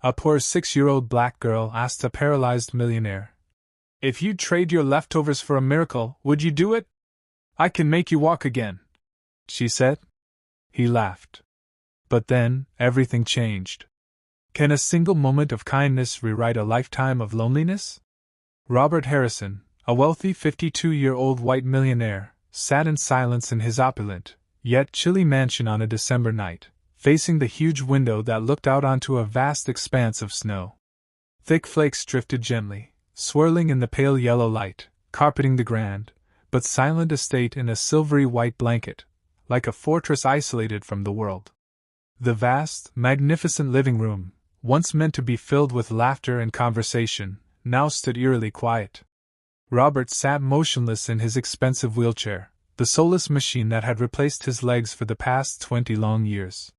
A poor 6-year-old black girl asked a paralyzed millionaire. If you'd trade your leftovers for a miracle, would you do it? I can make you walk again, she said. He laughed. But then, everything changed. Can a single moment of kindness rewrite a lifetime of loneliness? Robert Harrison, a wealthy 52-year-old white millionaire, sat in silence in his opulent, yet chilly mansion on a December night, facing the huge window that looked out onto a vast expanse of snow. Thick flakes drifted gently, swirling in the pale yellow light, carpeting the grand, but silent estate in a silvery white blanket, like a fortress isolated from the world. The vast, magnificent living room, once meant to be filled with laughter and conversation, now stood eerily quiet. Robert sat motionless in his expensive wheelchair, the soulless machine that had replaced his legs for the past 20 long years.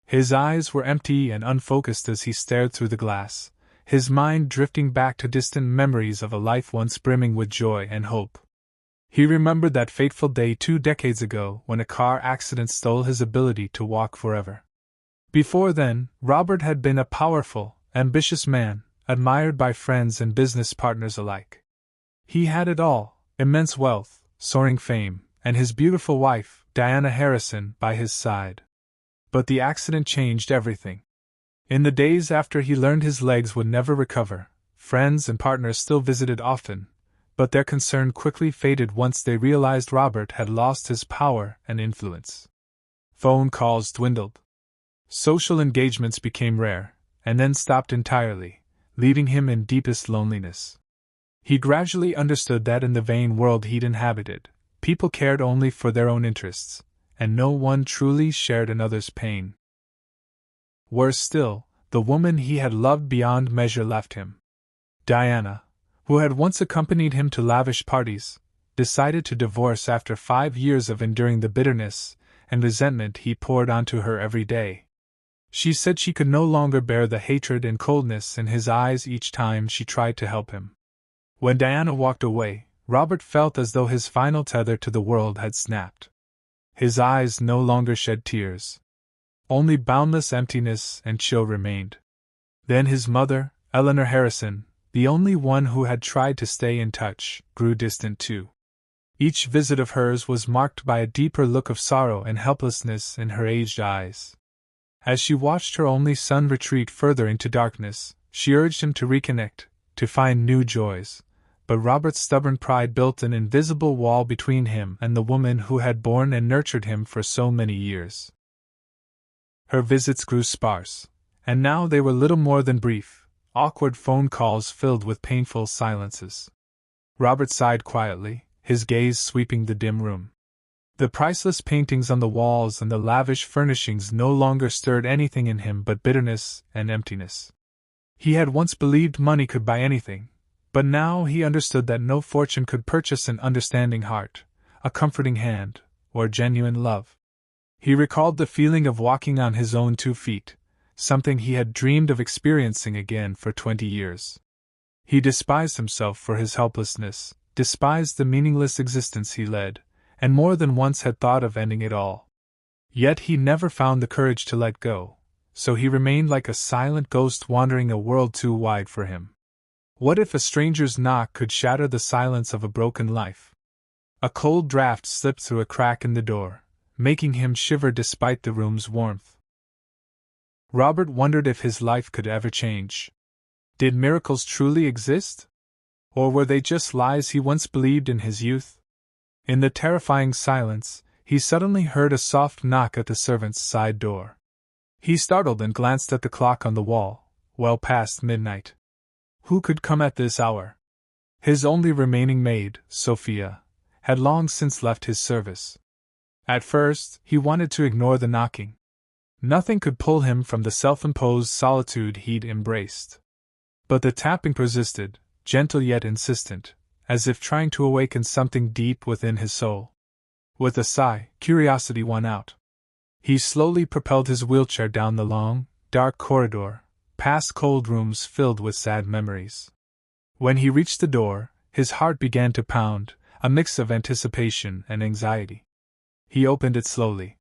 His eyes were empty and unfocused as he stared through the glass, his mind drifting back to distant memories of a life once brimming with joy and hope. He remembered that fateful day 2 decades ago when a car accident stole his ability to walk forever. Before then, Robert had been a powerful, ambitious man, admired by friends and business partners alike. He had it all: immense wealth, soaring fame, and his beautiful wife, Diana Harrison, by his side. But the accident changed everything. In the days after he learned his legs would never recover, friends and partners still visited often, but their concern quickly faded once they realized Robert had lost his power and influence. Phone calls dwindled. Social engagements became rare, and then stopped entirely, leaving him in deepest loneliness. He gradually understood that in the vain world he'd inhabited, people cared only for their own interests, and no one truly shared another's pain. Worse still, the woman he had loved beyond measure left him. Diana, who had once accompanied him to lavish parties, decided to divorce after 5 years of enduring the bitterness and resentment he poured onto her every day. She said she could no longer bear the hatred and coldness in his eyes each time she tried to help him. When Diana walked away, Robert felt as though his final tether to the world had snapped. His eyes no longer shed tears. Only boundless emptiness and chill remained. Then his mother, Eleanor Harrison, the only one who had tried to stay in touch, grew distant too. Each visit of hers was marked by a deeper look of sorrow and helplessness in her aged eyes. As she watched her only son retreat further into darkness, she urged him to reconnect, to find new joys, but Robert's stubborn pride built an invisible wall between him and the woman who had borne and nurtured him for so many years. Her visits grew sparse, and now they were little more than brief, awkward phone calls filled with painful silences. Robert sighed quietly, his gaze sweeping the dim room. The priceless paintings on the walls and the lavish furnishings no longer stirred anything in him but bitterness and emptiness. He had once believed money could buy anything, but now he understood that no fortune could purchase an understanding heart, a comforting hand, or genuine love. He recalled the feeling of walking on his own 2 feet, something he had dreamed of experiencing again for 20 years. He despised himself for his helplessness, despised the meaningless existence he led, and more than once had thought of ending it all. Yet he never found the courage to let go, so he remained like a silent ghost wandering a world too wide for him. What if a stranger's knock could shatter the silence of a broken life? A cold draft slipped through a crack in the door, making him shiver despite the room's warmth. Robert wondered if his life could ever change. Did miracles truly exist? Or were they just lies he once believed in his youth? In the terrifying silence, he suddenly heard a soft knock at the servants' side door. He startled and glanced at the clock on the wall, well past midnight. Who could come at this hour? His only remaining maid, Sophia, had long since left his service. At first, he wanted to ignore the knocking. Nothing could pull him from the self-imposed solitude he'd embraced. But the tapping persisted, gentle yet insistent, as if trying to awaken something deep within his soul. With a sigh, curiosity won out. He slowly propelled his wheelchair down the long, dark corridor, past cold rooms filled with sad memories. When he reached the door, his heart began to pound, a mix of anticipation and anxiety. He opened it slowly.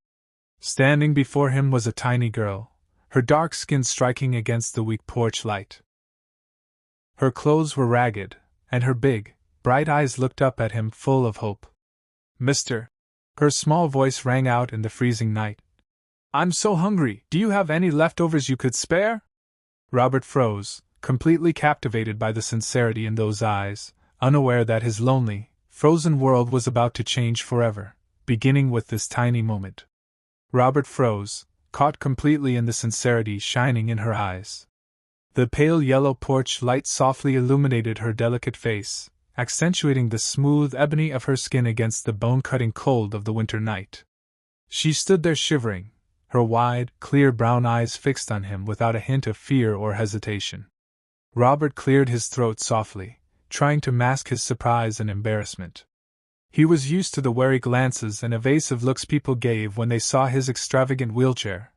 Standing before him was a tiny girl, her dark skin striking against the weak porch light. Her clothes were ragged, and her big, bright eyes looked up at him full of hope. "Mister," her small voice rang out in the freezing night. "I'm so hungry, do you have any leftovers you could spare?" Robert froze, completely captivated by the sincerity in those eyes, unaware that his lonely, frozen world was about to change forever, beginning with this tiny moment. Robert froze, caught completely in the sincerity shining in her eyes. The pale yellow porch light softly illuminated her delicate face, accentuating the smooth ebony of her skin against the bone-cutting cold of the winter night. She stood there shivering, her wide, clear brown eyes fixed on him without a hint of fear or hesitation. Robert cleared his throat softly, trying to mask his surprise and embarrassment. He was used to the wary glances and evasive looks people gave when they saw his extravagant wheelchair,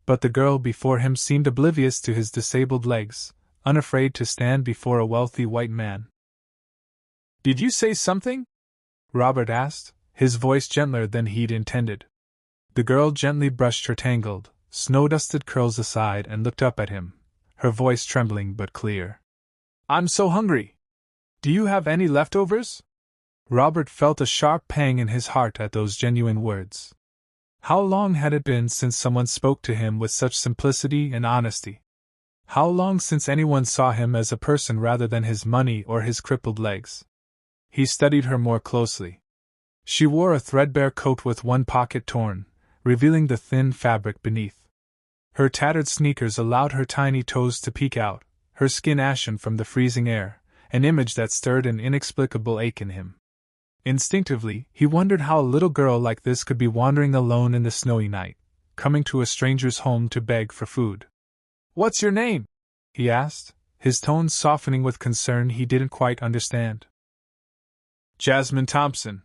but the girl before him seemed oblivious to his disabled legs, unafraid to stand before a wealthy white man. "Did you say something?" Robert asked, his voice gentler than he'd intended. The girl gently brushed her tangled, snow-dusted curls aside and looked up at him, her voice trembling but clear. "I'm so hungry. Do you have any leftovers?" Robert felt a sharp pang in his heart at those genuine words. How long had it been since someone spoke to him with such simplicity and honesty? How long since anyone saw him as a person rather than his money or his crippled legs? He studied her more closely. She wore a threadbare coat with one pocket torn, revealing the thin fabric beneath. Her tattered sneakers allowed her tiny toes to peek out, her skin ashen from the freezing air, an image that stirred an inexplicable ache in him. Instinctively, he wondered how a little girl like this could be wandering alone in the snowy night, coming to a stranger's home to beg for food. "What's your name?" he asked, his tones softening with concern he didn't quite understand. "Jasmine Thompson,"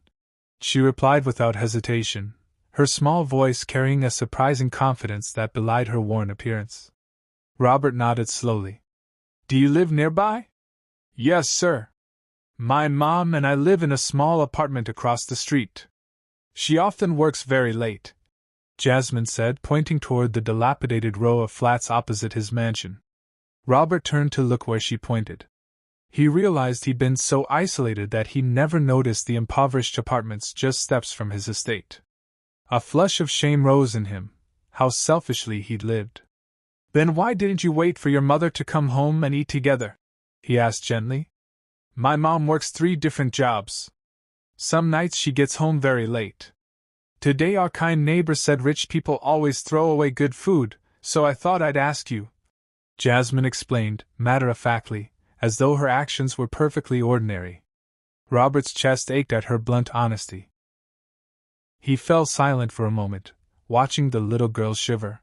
she replied without hesitation, her small voice carrying a surprising confidence that belied her worn appearance. Robert nodded slowly. "Do you live nearby?" "Yes, sir. My mom and I live in a small apartment across the street. She often works very late," Jasmine said, pointing toward the dilapidated row of flats opposite his mansion. Robert turned to look where she pointed. He realized he'd been so isolated that he never noticed the impoverished apartments just steps from his estate. A flush of shame rose in him. How selfishly he'd lived. "Then why didn't you wait for your mother to come home and eat together?" he asked gently. "My mom works 3 different jobs. Some nights she gets home very late. Today our kind neighbor said rich people always throw away good food, so I thought I'd ask you," Jasmine explained, matter-of-factly, as though her actions were perfectly ordinary. Robert's chest ached at her blunt honesty. He fell silent for a moment, watching the little girl shiver.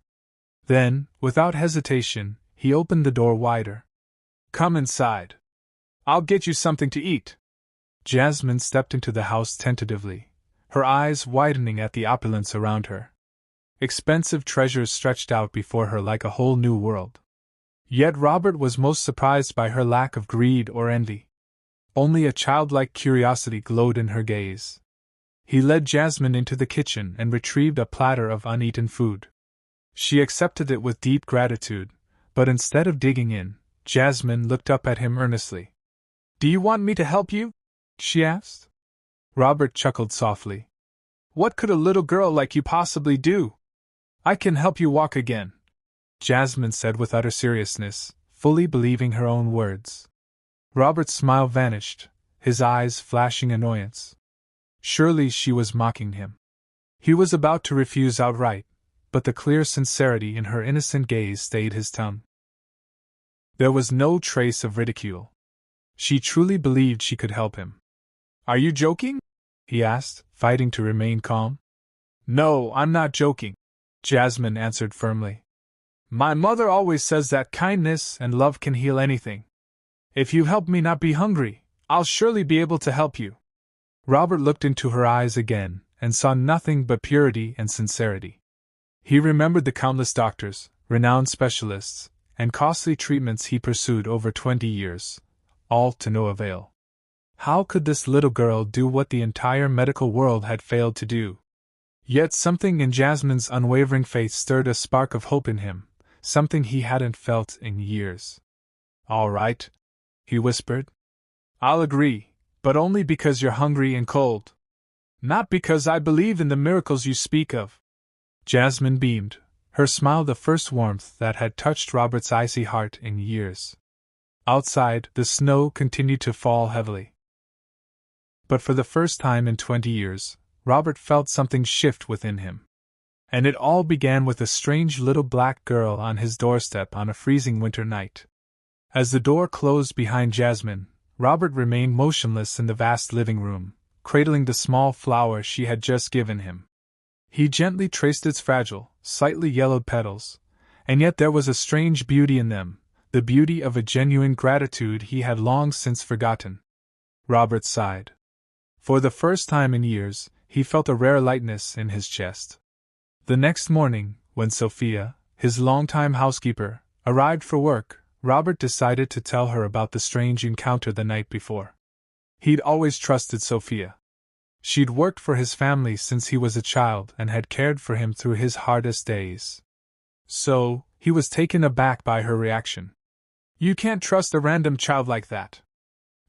Then, without hesitation, he opened the door wider. "Come inside. I'll get you something to eat." Jasmine stepped into the house tentatively, her eyes widening at the opulence around her. Expensive treasures stretched out before her like a whole new world. Yet Robert was most surprised by her lack of greed or envy. Only a childlike curiosity glowed in her gaze. He led Jasmine into the kitchen and retrieved a platter of uneaten food. She accepted it with deep gratitude, but instead of digging in, Jasmine looked up at him earnestly. "Do you want me to help you?" she asked. Robert chuckled softly. "What could a little girl like you possibly do?" "I can help you walk again," Jasmine said with utter seriousness, fully believing her own words. Robert's smile vanished, his eyes flashing annoyance. Surely she was mocking him. He was about to refuse outright, but the clear sincerity in her innocent gaze stayed his tongue. There was no trace of ridicule. She truly believed she could help him. "Are you joking?" he asked, fighting to remain calm. "No, I'm not joking," Jasmine answered firmly. "My mother always says that kindness and love can heal anything. If you help me not be hungry, I'll surely be able to help you." Robert looked into her eyes again, and saw nothing but purity and sincerity. He remembered the countless doctors, renowned specialists, and costly treatments he pursued over 20 years, all to no avail. How could this little girl do what the entire medical world had failed to do? Yet something in Jasmine's unwavering faith stirred a spark of hope in him, something he hadn't felt in years. "All right," he whispered. "I'll agree, but only because you're hungry and cold. Not because I believe in the miracles you speak of." Jasmine beamed, her smile the first warmth that had touched Robert's icy heart in years. Outside, the snow continued to fall heavily. But for the first time in 20 years, Robert felt something shift within him. And it all began with a strange little black girl on his doorstep on a freezing winter night. As the door closed behind Jasmine, Robert remained motionless in the vast living room, cradling the small flower she had just given him. He gently traced its fragile, slightly yellowed petals, and yet there was a strange beauty in them, the beauty of a genuine gratitude he had long since forgotten. Robert sighed. For the first time in years, he felt a rare lightness in his chest. The next morning, when Sophia, his longtime housekeeper, arrived for work, Robert decided to tell her about the strange encounter the night before. He'd always trusted Sophia. She'd worked for his family since he was a child and had cared for him through his hardest days. So, he was taken aback by her reaction. "You can't trust a random child like that.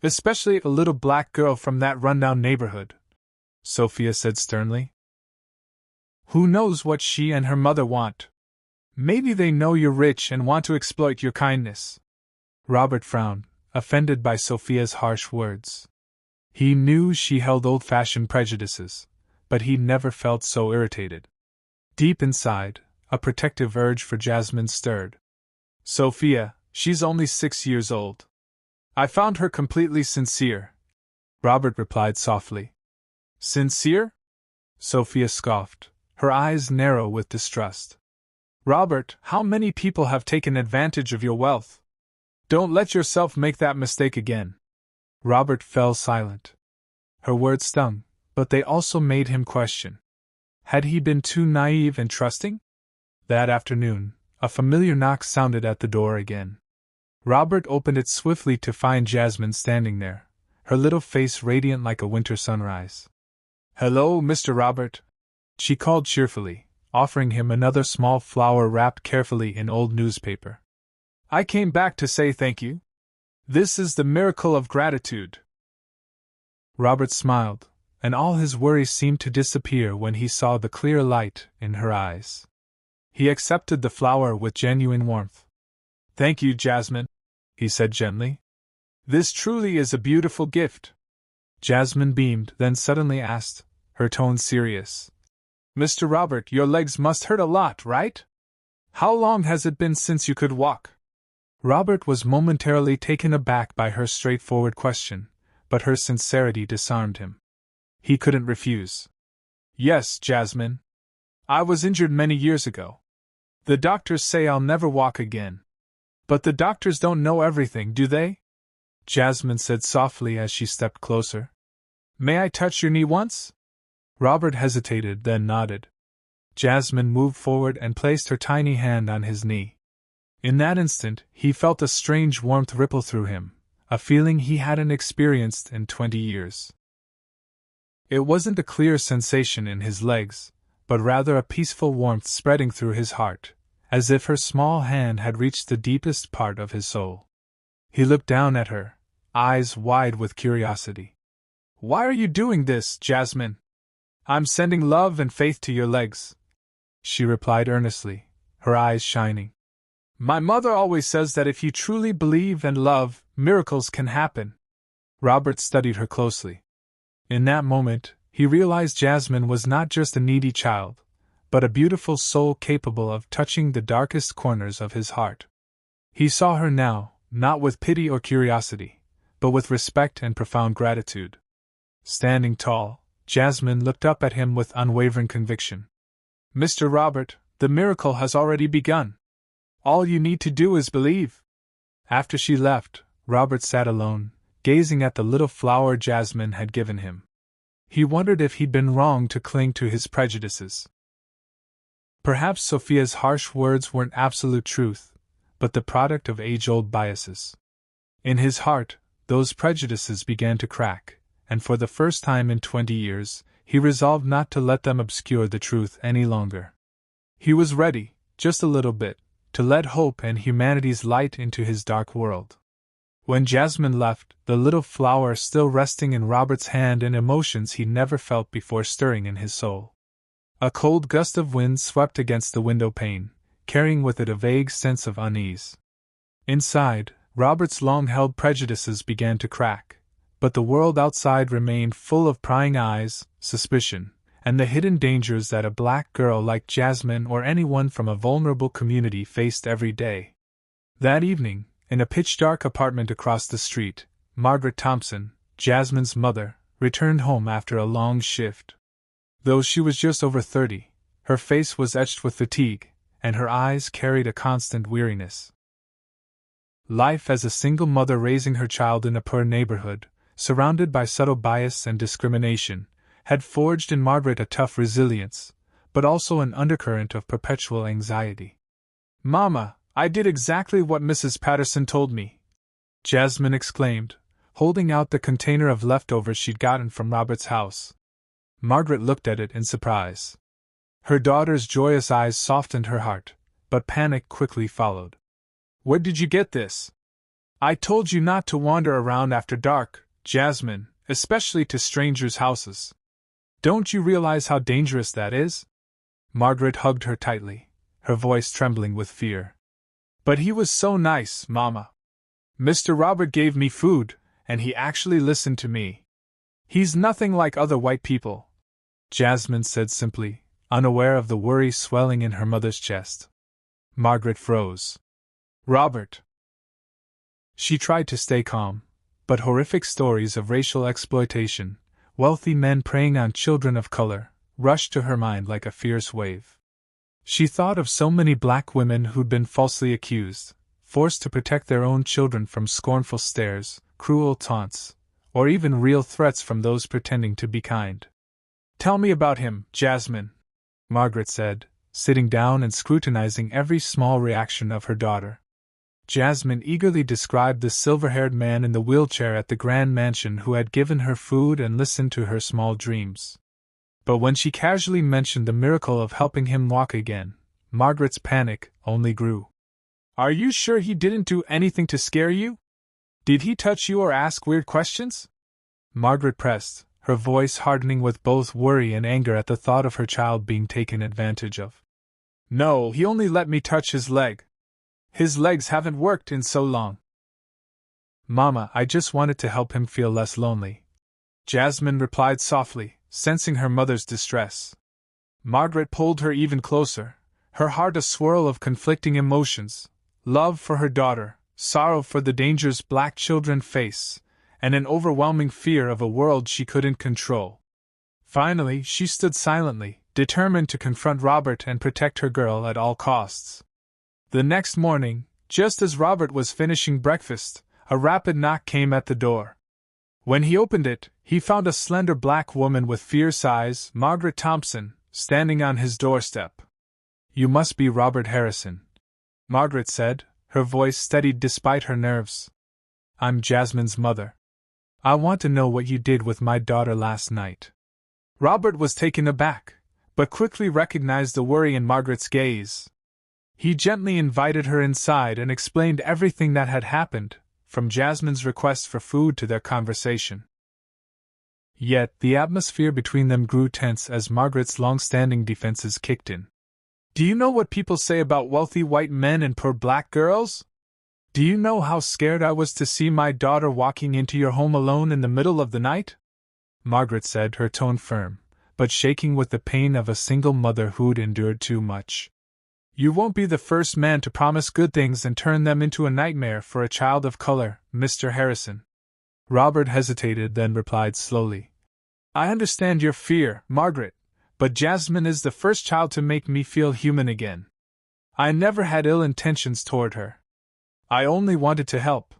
Especially a little black girl from that rundown neighborhood," Sophia said sternly. "Who knows what she and her mother want? Maybe they know you're rich and want to exploit your kindness." Robert frowned, offended by Sophia's harsh words. He knew she held old-fashioned prejudices, but he never felt so irritated. Deep inside, a protective urge for Jasmine stirred. "Sophia, she's only 6 years old. I found her completely sincere," Robert replied softly. "Sincere?" Sophia scoffed, her eyes narrow with distrust. "Robert, how many people have taken advantage of your wealth? Don't let yourself make that mistake again." Robert fell silent. Her words stung, but they also made him question. Had he been too naive and trusting? That afternoon, a familiar knock sounded at the door again. Robert opened it swiftly to find Jasmine standing there, her little face radiant like a winter sunrise. "Hello, Mr. Robert," she called cheerfully, offering him another small flower wrapped carefully in old newspaper. "I came back to say thank you. This is the miracle of gratitude." Robert smiled, and all his worries seemed to disappear when he saw the clear light in her eyes. He accepted the flower with genuine warmth. "Thank you, Jasmine," he said gently. "This truly is a beautiful gift." Jasmine beamed, then suddenly asked, her tone serious. "Mr. Robert, your legs must hurt a lot, right? How long has it been since you could walk?" Robert was momentarily taken aback by her straightforward question, but her sincerity disarmed him. He couldn't refuse. "Yes, Jasmine. I was injured many years ago. The doctors say I'll never walk again. But the doctors don't know everything, do they?" Jasmine said softly as she stepped closer. "May I touch your knee once?" Robert hesitated, then nodded. Jasmine moved forward and placed her tiny hand on his knee. In that instant, he felt a strange warmth ripple through him, a feeling he hadn't experienced in 20 years. It wasn't a clear sensation in his legs, but rather a peaceful warmth spreading through his heart, as if her small hand had reached the deepest part of his soul. He looked down at her, eyes wide with curiosity. "Why are you doing this, Jasmine?" "I'm sending love and faith to your legs," she replied earnestly, her eyes shining. "My mother always says that if you truly believe and love, miracles can happen." Robert studied her closely. In that moment, he realized Jasmine was not just a needy child, but a beautiful soul capable of touching the darkest corners of his heart. He saw her now, not with pity or curiosity, but with respect and profound gratitude. Standing tall, Jasmine looked up at him with unwavering conviction. "Mr. Robert, the miracle has already begun. All you need to do is believe." After she left, Robert sat alone, gazing at the little flower Jasmine had given him. He wondered if he'd been wrong to cling to his prejudices. Perhaps Sophia's harsh words weren't absolute truth, but the product of age-old biases. In his heart, those prejudices began to crack, and for the first time in 20 years, he resolved not to let them obscure the truth any longer. He was ready, just a little bit, to let hope and humanity's light into his dark world. When Jasmine left, the little flower still resting in Robert's hand and emotions he never felt before stirring in his soul. A cold gust of wind swept against the window pane, carrying with it a vague sense of unease. Inside, Robert's long-held prejudices began to crack, but the world outside remained full of prying eyes, suspicion, and the hidden dangers that a black girl like Jasmine or anyone from a vulnerable community faced every day. That evening, in a pitch-dark apartment across the street, Margaret Thompson, Jasmine's mother, returned home after a long shift. Though she was just over 30, her face was etched with fatigue, and her eyes carried a constant weariness. Life as a single mother raising her child in a poor neighborhood, surrounded by subtle bias and discrimination, had forged in Margaret a tough resilience, but also an undercurrent of perpetual anxiety. "Mama, I did exactly what Mrs. Patterson told me," Jasmine exclaimed, holding out the container of leftovers she'd gotten from Robert's house. Margaret looked at it in surprise. Her daughter's joyous eyes softened her heart, but panic quickly followed. "Where did you get this?" "I told you not to wander around after dark, Jasmine, especially to strangers' houses. Don't you realize how dangerous that is?" Margaret hugged her tightly, her voice trembling with fear. "But he was so nice, Mama. Mr. Robert gave me food, and he actually listened to me. He's nothing like other white people," Jasmine said simply, unaware of the worry swelling in her mother's chest. Margaret froze. "Robert." She tried to stay calm, but horrific stories of racial exploitation, wealthy men preying on children of color, rushed to her mind like a fierce wave. She thought of so many black women who'd been falsely accused, forced to protect their own children from scornful stares, cruel taunts, or even real threats from those pretending to be kind. "Tell me about him, Jasmine," Margaret said, sitting down and scrutinizing every small reaction of her daughter. Jasmine eagerly described the silver-haired man in the wheelchair at the grand mansion who had given her food and listened to her small dreams. But when she casually mentioned the miracle of helping him walk again, Margaret's panic only grew. "Are you sure he didn't do anything to scare you? Did he touch you or ask weird questions?" Margaret pressed, her voice hardening with both worry and anger at the thought of her child being taken advantage of. "No, he only let me touch his leg. His legs haven't worked in so long." "Mama, I just wanted to help him feel less lonely," Jasmine replied softly, sensing her mother's distress. Margaret pulled her even closer, her heart a swirl of conflicting emotions: love for her daughter, sorrow for the dangers black children face, and an overwhelming fear of a world she couldn't control. Finally, she stood silently, determined to confront Robert and protect her girl at all costs. The next morning, just as Robert was finishing breakfast, a rapid knock came at the door. When he opened it, he found a slender black woman with fierce eyes, Margaret Thompson, standing on his doorstep. "You must be Robert Harrison," Margaret said, her voice steadied despite her nerves. "I'm Jasmine's mother. I want to know what you did with my daughter last night." Robert was taken aback, but quickly recognized the worry in Margaret's gaze. He gently invited her inside and explained everything that had happened, from Jasmine's request for food to their conversation. Yet the atmosphere between them grew tense as Margaret's long-standing defenses kicked in. "Do you know what people say about wealthy white men and poor black girls? Do you know how scared I was to see my daughter walking into your home alone in the middle of the night?" Margaret said, her tone firm, but shaking with the pain of a single mother who'd endured too much. "You won't be the first man to promise good things and turn them into a nightmare for a child of color, Mr. Harrison." Robert hesitated, then replied slowly. "I understand your fear, Margaret, but Jasmine is the first child to make me feel human again. I never had ill intentions toward her. I only wanted to help."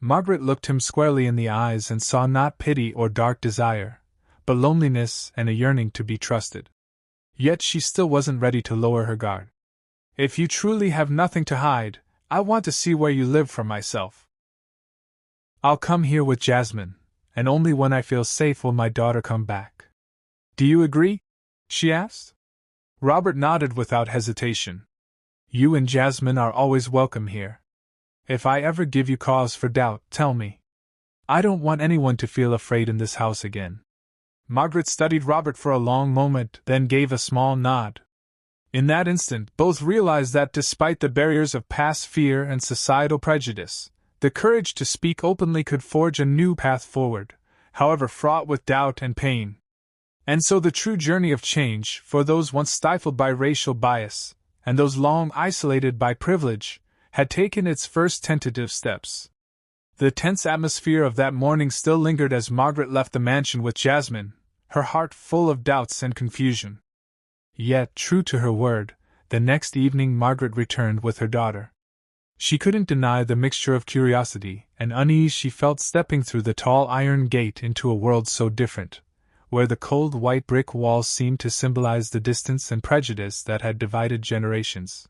Margaret looked him squarely in the eyes and saw not pity or dark desire, but loneliness and a yearning to be trusted. Yet she still wasn't ready to lower her guard. "If you truly have nothing to hide, I want to see where you live for myself. I'll come here with Jasmine, and only when I feel safe will my daughter come back. Do you agree?" she asked. Robert nodded without hesitation. You and Jasmine are always welcome here. If I ever give you cause for doubt, tell me. I don't want anyone to feel afraid in this house again." Margaret studied Robert for a long moment, then gave a small nod. In that instant, both realized that despite the barriers of past fear and societal prejudice, the courage to speak openly could forge a new path forward, however fraught with doubt and pain. And so the true journey of change, for those once stifled by racial bias, and those long isolated by privilege, had taken its first tentative steps. The tense atmosphere of that morning still lingered as Margaret left the mansion with Jasmine, her heart full of doubts and confusion. Yet, true to her word, the next evening Margaret returned with her daughter. She couldn't deny the mixture of curiosity and unease she felt stepping through the tall iron gate into a world so different, where the cold white brick walls seemed to symbolize the distance and prejudice that had divided generations.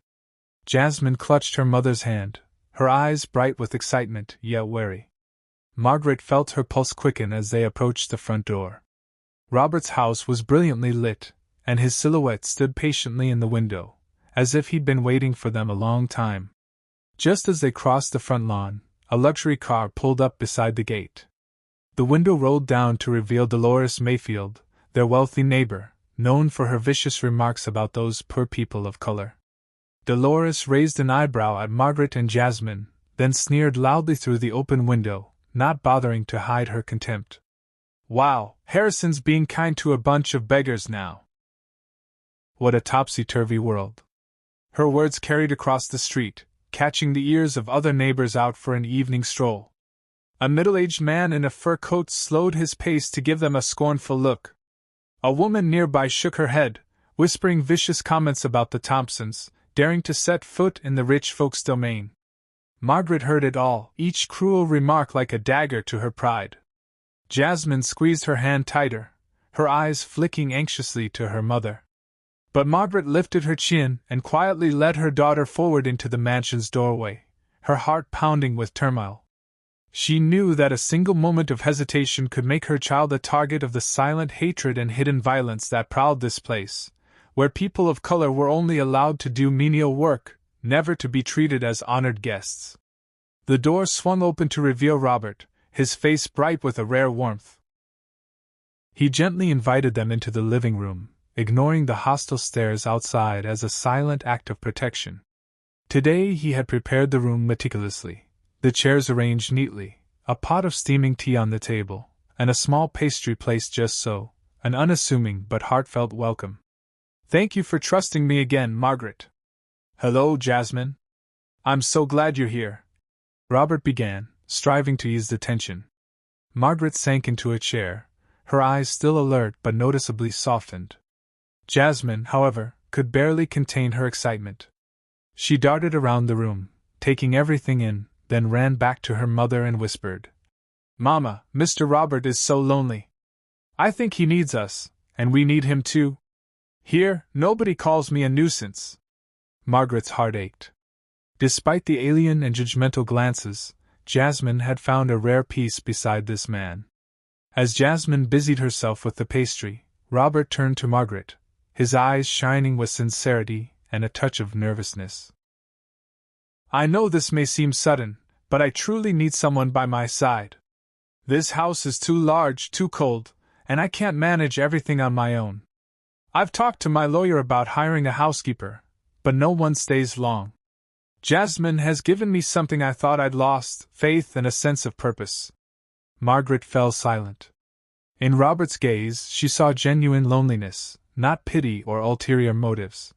Jasmine clutched her mother's hand, her eyes bright with excitement, yet wary. Margaret felt her pulse quicken as they approached the front door. Robert's house was brilliantly lit, and his silhouette stood patiently in the window, as if he'd been waiting for them a long time. Just as they crossed the front lawn, a luxury car pulled up beside the gate. The window rolled down to reveal Dolores Mayfield, their wealthy neighbor, known for her vicious remarks about those poor people of color. Dolores raised an eyebrow at Margaret and Jasmine, then sneered loudly through the open window, not bothering to hide her contempt. "Wow, Harrison's being kind to a bunch of beggars now. What a topsy-turvy world." Her words carried across the street, catching the ears of other neighbors out for an evening stroll. A middle-aged man in a fur coat slowed his pace to give them a scornful look. A woman nearby shook her head, whispering vicious comments about the Thompsons, daring to set foot in the rich folks' domain. Margaret heard it all, each cruel remark like a dagger to her pride. Jasmine squeezed her hand tighter, her eyes flicking anxiously to her mother. But Margaret lifted her chin and quietly led her daughter forward into the mansion's doorway, her heart pounding with turmoil. She knew that a single moment of hesitation could make her child a target of the silent hatred and hidden violence that prowled this place, where people of color were only allowed to do menial work, never to be treated as honored guests. The door swung open to reveal Robert, his face bright with a rare warmth. He gently invited them into the living room, ignoring the hostile stares outside as a silent act of protection. Today he had prepared the room meticulously, the chairs arranged neatly, a pot of steaming tea on the table, and a small pastry placed just so, an unassuming but heartfelt welcome. "Thank you for trusting me again, Margaret." "Hello, Jasmine. I'm so glad you're here," Robert began, striving to ease the tension. Margaret sank into a chair, her eyes still alert but noticeably softened. Jasmine, however, could barely contain her excitement. She darted around the room, taking everything in, then ran back to her mother and whispered, "Mama, Mr. Robert is so lonely. I think he needs us, and we need him too. Here, nobody calls me a nuisance." Margaret's heart ached. Despite the alien and judgmental glances, Jasmine had found a rare peace beside this man. As Jasmine busied herself with the pastry, Robert turned to Margaret, his eyes shining with sincerity and a touch of nervousness. "I know this may seem sudden, but I truly need someone by my side. This house is too large, too cold, and I can't manage everything on my own. I've talked to my lawyer about hiring a housekeeper, but no one stays long. Jasmine has given me something I thought I'd lost, faith and a sense of purpose." Margaret fell silent. In Robert's gaze she saw genuine loneliness, not pity or ulterior motives.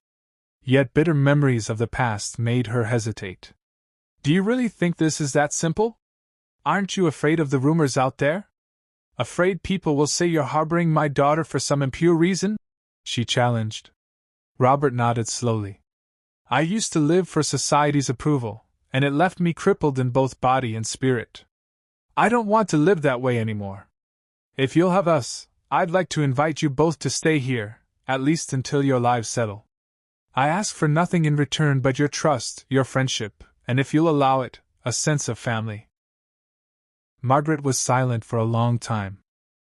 Yet bitter memories of the past made her hesitate. "Do you really think this is that simple? Aren't you afraid of the rumors out there? Afraid people will say you're harboring my daughter for some impure reason?" she challenged. Robert nodded slowly. "I used to live for society's approval, and it left me crippled in both body and spirit. I don't want to live that way anymore. If you'll have us, I'd like to invite you both to stay here, at least until your lives settle. I ask for nothing in return but your trust, your friendship, and if you'll allow it, a sense of family." Margaret was silent for a long time.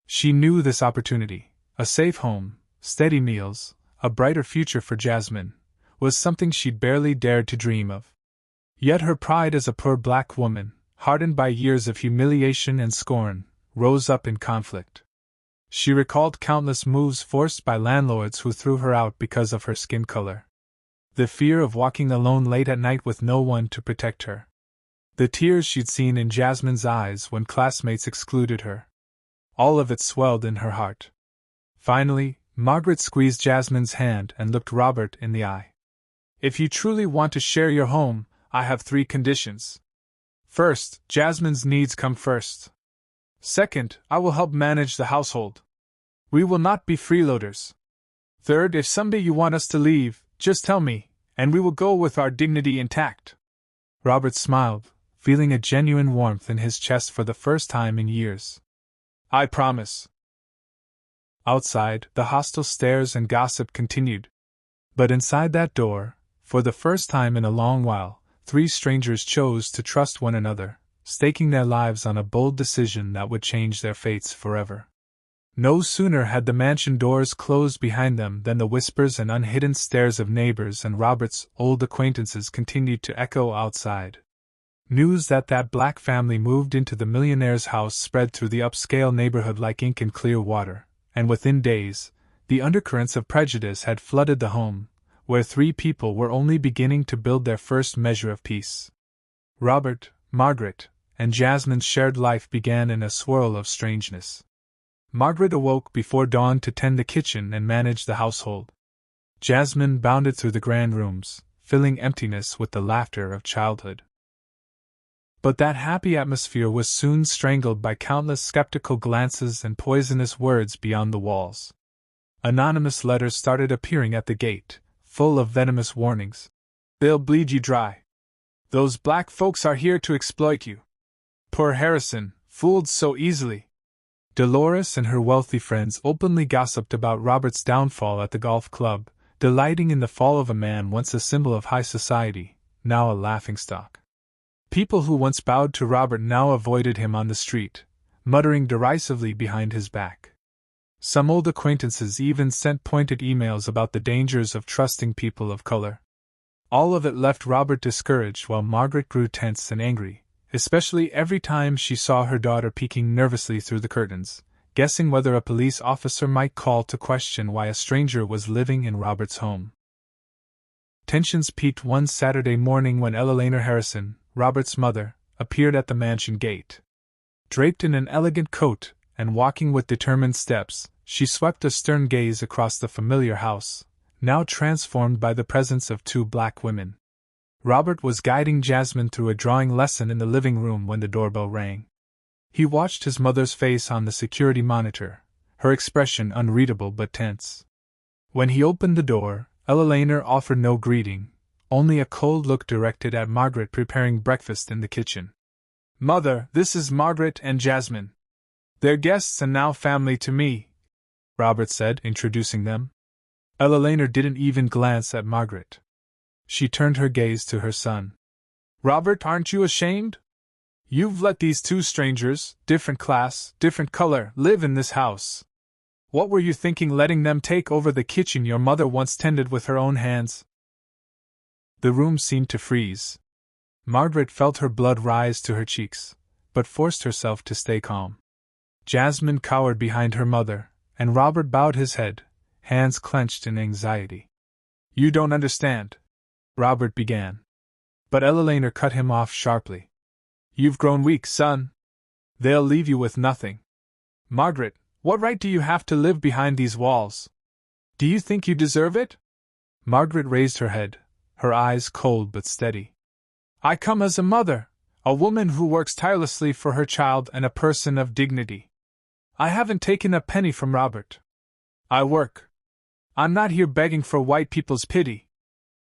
She knew this opportunity, a safe home, steady meals, a brighter future for Jasmine, was something she'd barely dared to dream of. Yet her pride as a poor black woman, hardened by years of humiliation and scorn, rose up in conflict. She recalled countless moves forced by landlords who threw her out because of her skin color. The fear of walking alone late at night with no one to protect her. The tears she'd seen in Jasmine's eyes when classmates excluded her. All of it swelled in her heart. Finally, Margaret squeezed Jasmine's hand and looked Robert in the eye. "If you truly want to share your home, I have 3 conditions. First, Jasmine's needs come first. Second, I will help manage the household. We will not be freeloaders. Third, if someday you want us to leave, just tell me, and we will go with our dignity intact." Robert smiled, feeling a genuine warmth in his chest for the first time in years. "I promise." Outside, the hostile stares and gossip continued. But inside that door, for the first time in a long while, 3 strangers chose to trust one another, staking their lives on a bold decision that would change their fates forever. No sooner had the mansion doors closed behind them than the whispers and unhidden stares of neighbors and Robert's old acquaintances continued to echo outside. News that that black family moved into the millionaire's house spread through the upscale neighborhood like ink in clear water, and within days, the undercurrents of prejudice had flooded the home, where 3 people were only beginning to build their first measure of peace. Robert, Margaret, and Jasmine's shared life began in a swirl of strangeness. Margaret awoke before dawn to tend the kitchen and manage the household. Jasmine bounded through the grand rooms, filling emptiness with the laughter of childhood. But that happy atmosphere was soon strangled by countless skeptical glances and poisonous words beyond the walls. Anonymous letters started appearing at the gate, full of venomous warnings. "They'll bleed you dry. Those black folks are here to exploit you. Poor Harrison, fooled so easily." Dolores and her wealthy friends openly gossiped about Robert's downfall at the golf club, delighting in the fall of a man once a symbol of high society, now a laughingstock. People who once bowed to Robert now avoided him on the street, muttering derisively behind his back. Some old acquaintances even sent pointed emails about the dangers of trusting people of color. All of it left Robert discouraged while Margaret grew tense and angry, especially every time she saw her daughter peeking nervously through the curtains, guessing whether a police officer might call to question why a stranger was living in Robert's home. Tensions peaked one Saturday morning when Eleanor Harrison, Robert's mother, appeared at the mansion gate. Draped in an elegant coat and walking with determined steps, she swept a stern gaze across the familiar house, now transformed by the presence of 2 black women. Robert was guiding Jasmine through a drawing lesson in the living room when the doorbell rang. He watched his mother's face on the security monitor, her expression unreadable but tense. When he opened the door, Eleanor offered no greeting, only a cold look directed at Margaret preparing breakfast in the kitchen. "Mother, this is Margaret and Jasmine. They're guests and now family to me," Robert said, introducing them. Eleanor didn't even glance at Margaret. She turned her gaze to her son. "Robert, aren't you ashamed? You've let these 2 strangers, different class, different color, live in this house. What were you thinking letting them take over the kitchen your mother once tended with her own hands?" The room seemed to freeze. Margaret felt her blood rise to her cheeks, but forced herself to stay calm. Jasmine cowered behind her mother, and Robert bowed his head, hands clenched in anxiety. "You don't understand," Robert began. But Eleanor cut him off sharply. "You've grown weak, son. They'll leave you with nothing. Margaret, what right do you have to live behind these walls? Do you think you deserve it?" Margaret raised her head, her eyes cold but steady. "I come as a mother, a woman who works tirelessly for her child and a person of dignity. I haven't taken a penny from Robert. I work. I'm not here begging for white people's pity.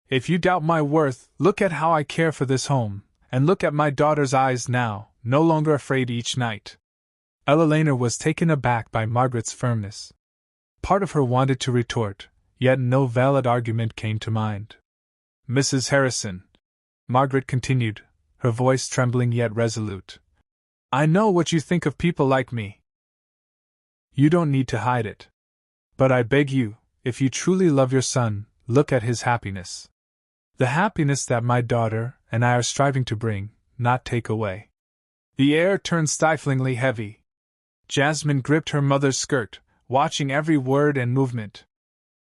If you doubt my worth, look at how I care for this home, and look at my daughter's eyes now, no longer afraid each night." Eleanor was taken aback by Margaret's firmness. Part of her wanted to retort, yet no valid argument came to mind. "Mrs. Harrison," Margaret continued, her voice trembling yet resolute, "I know what you think of people like me. You don't need to hide it. But I beg you, if you truly love your son, look at his happiness. The happiness that my daughter and I are striving to bring, not take away. The air turned stiflingly heavy. Jasmine gripped her mother's skirt, watching every word and movement.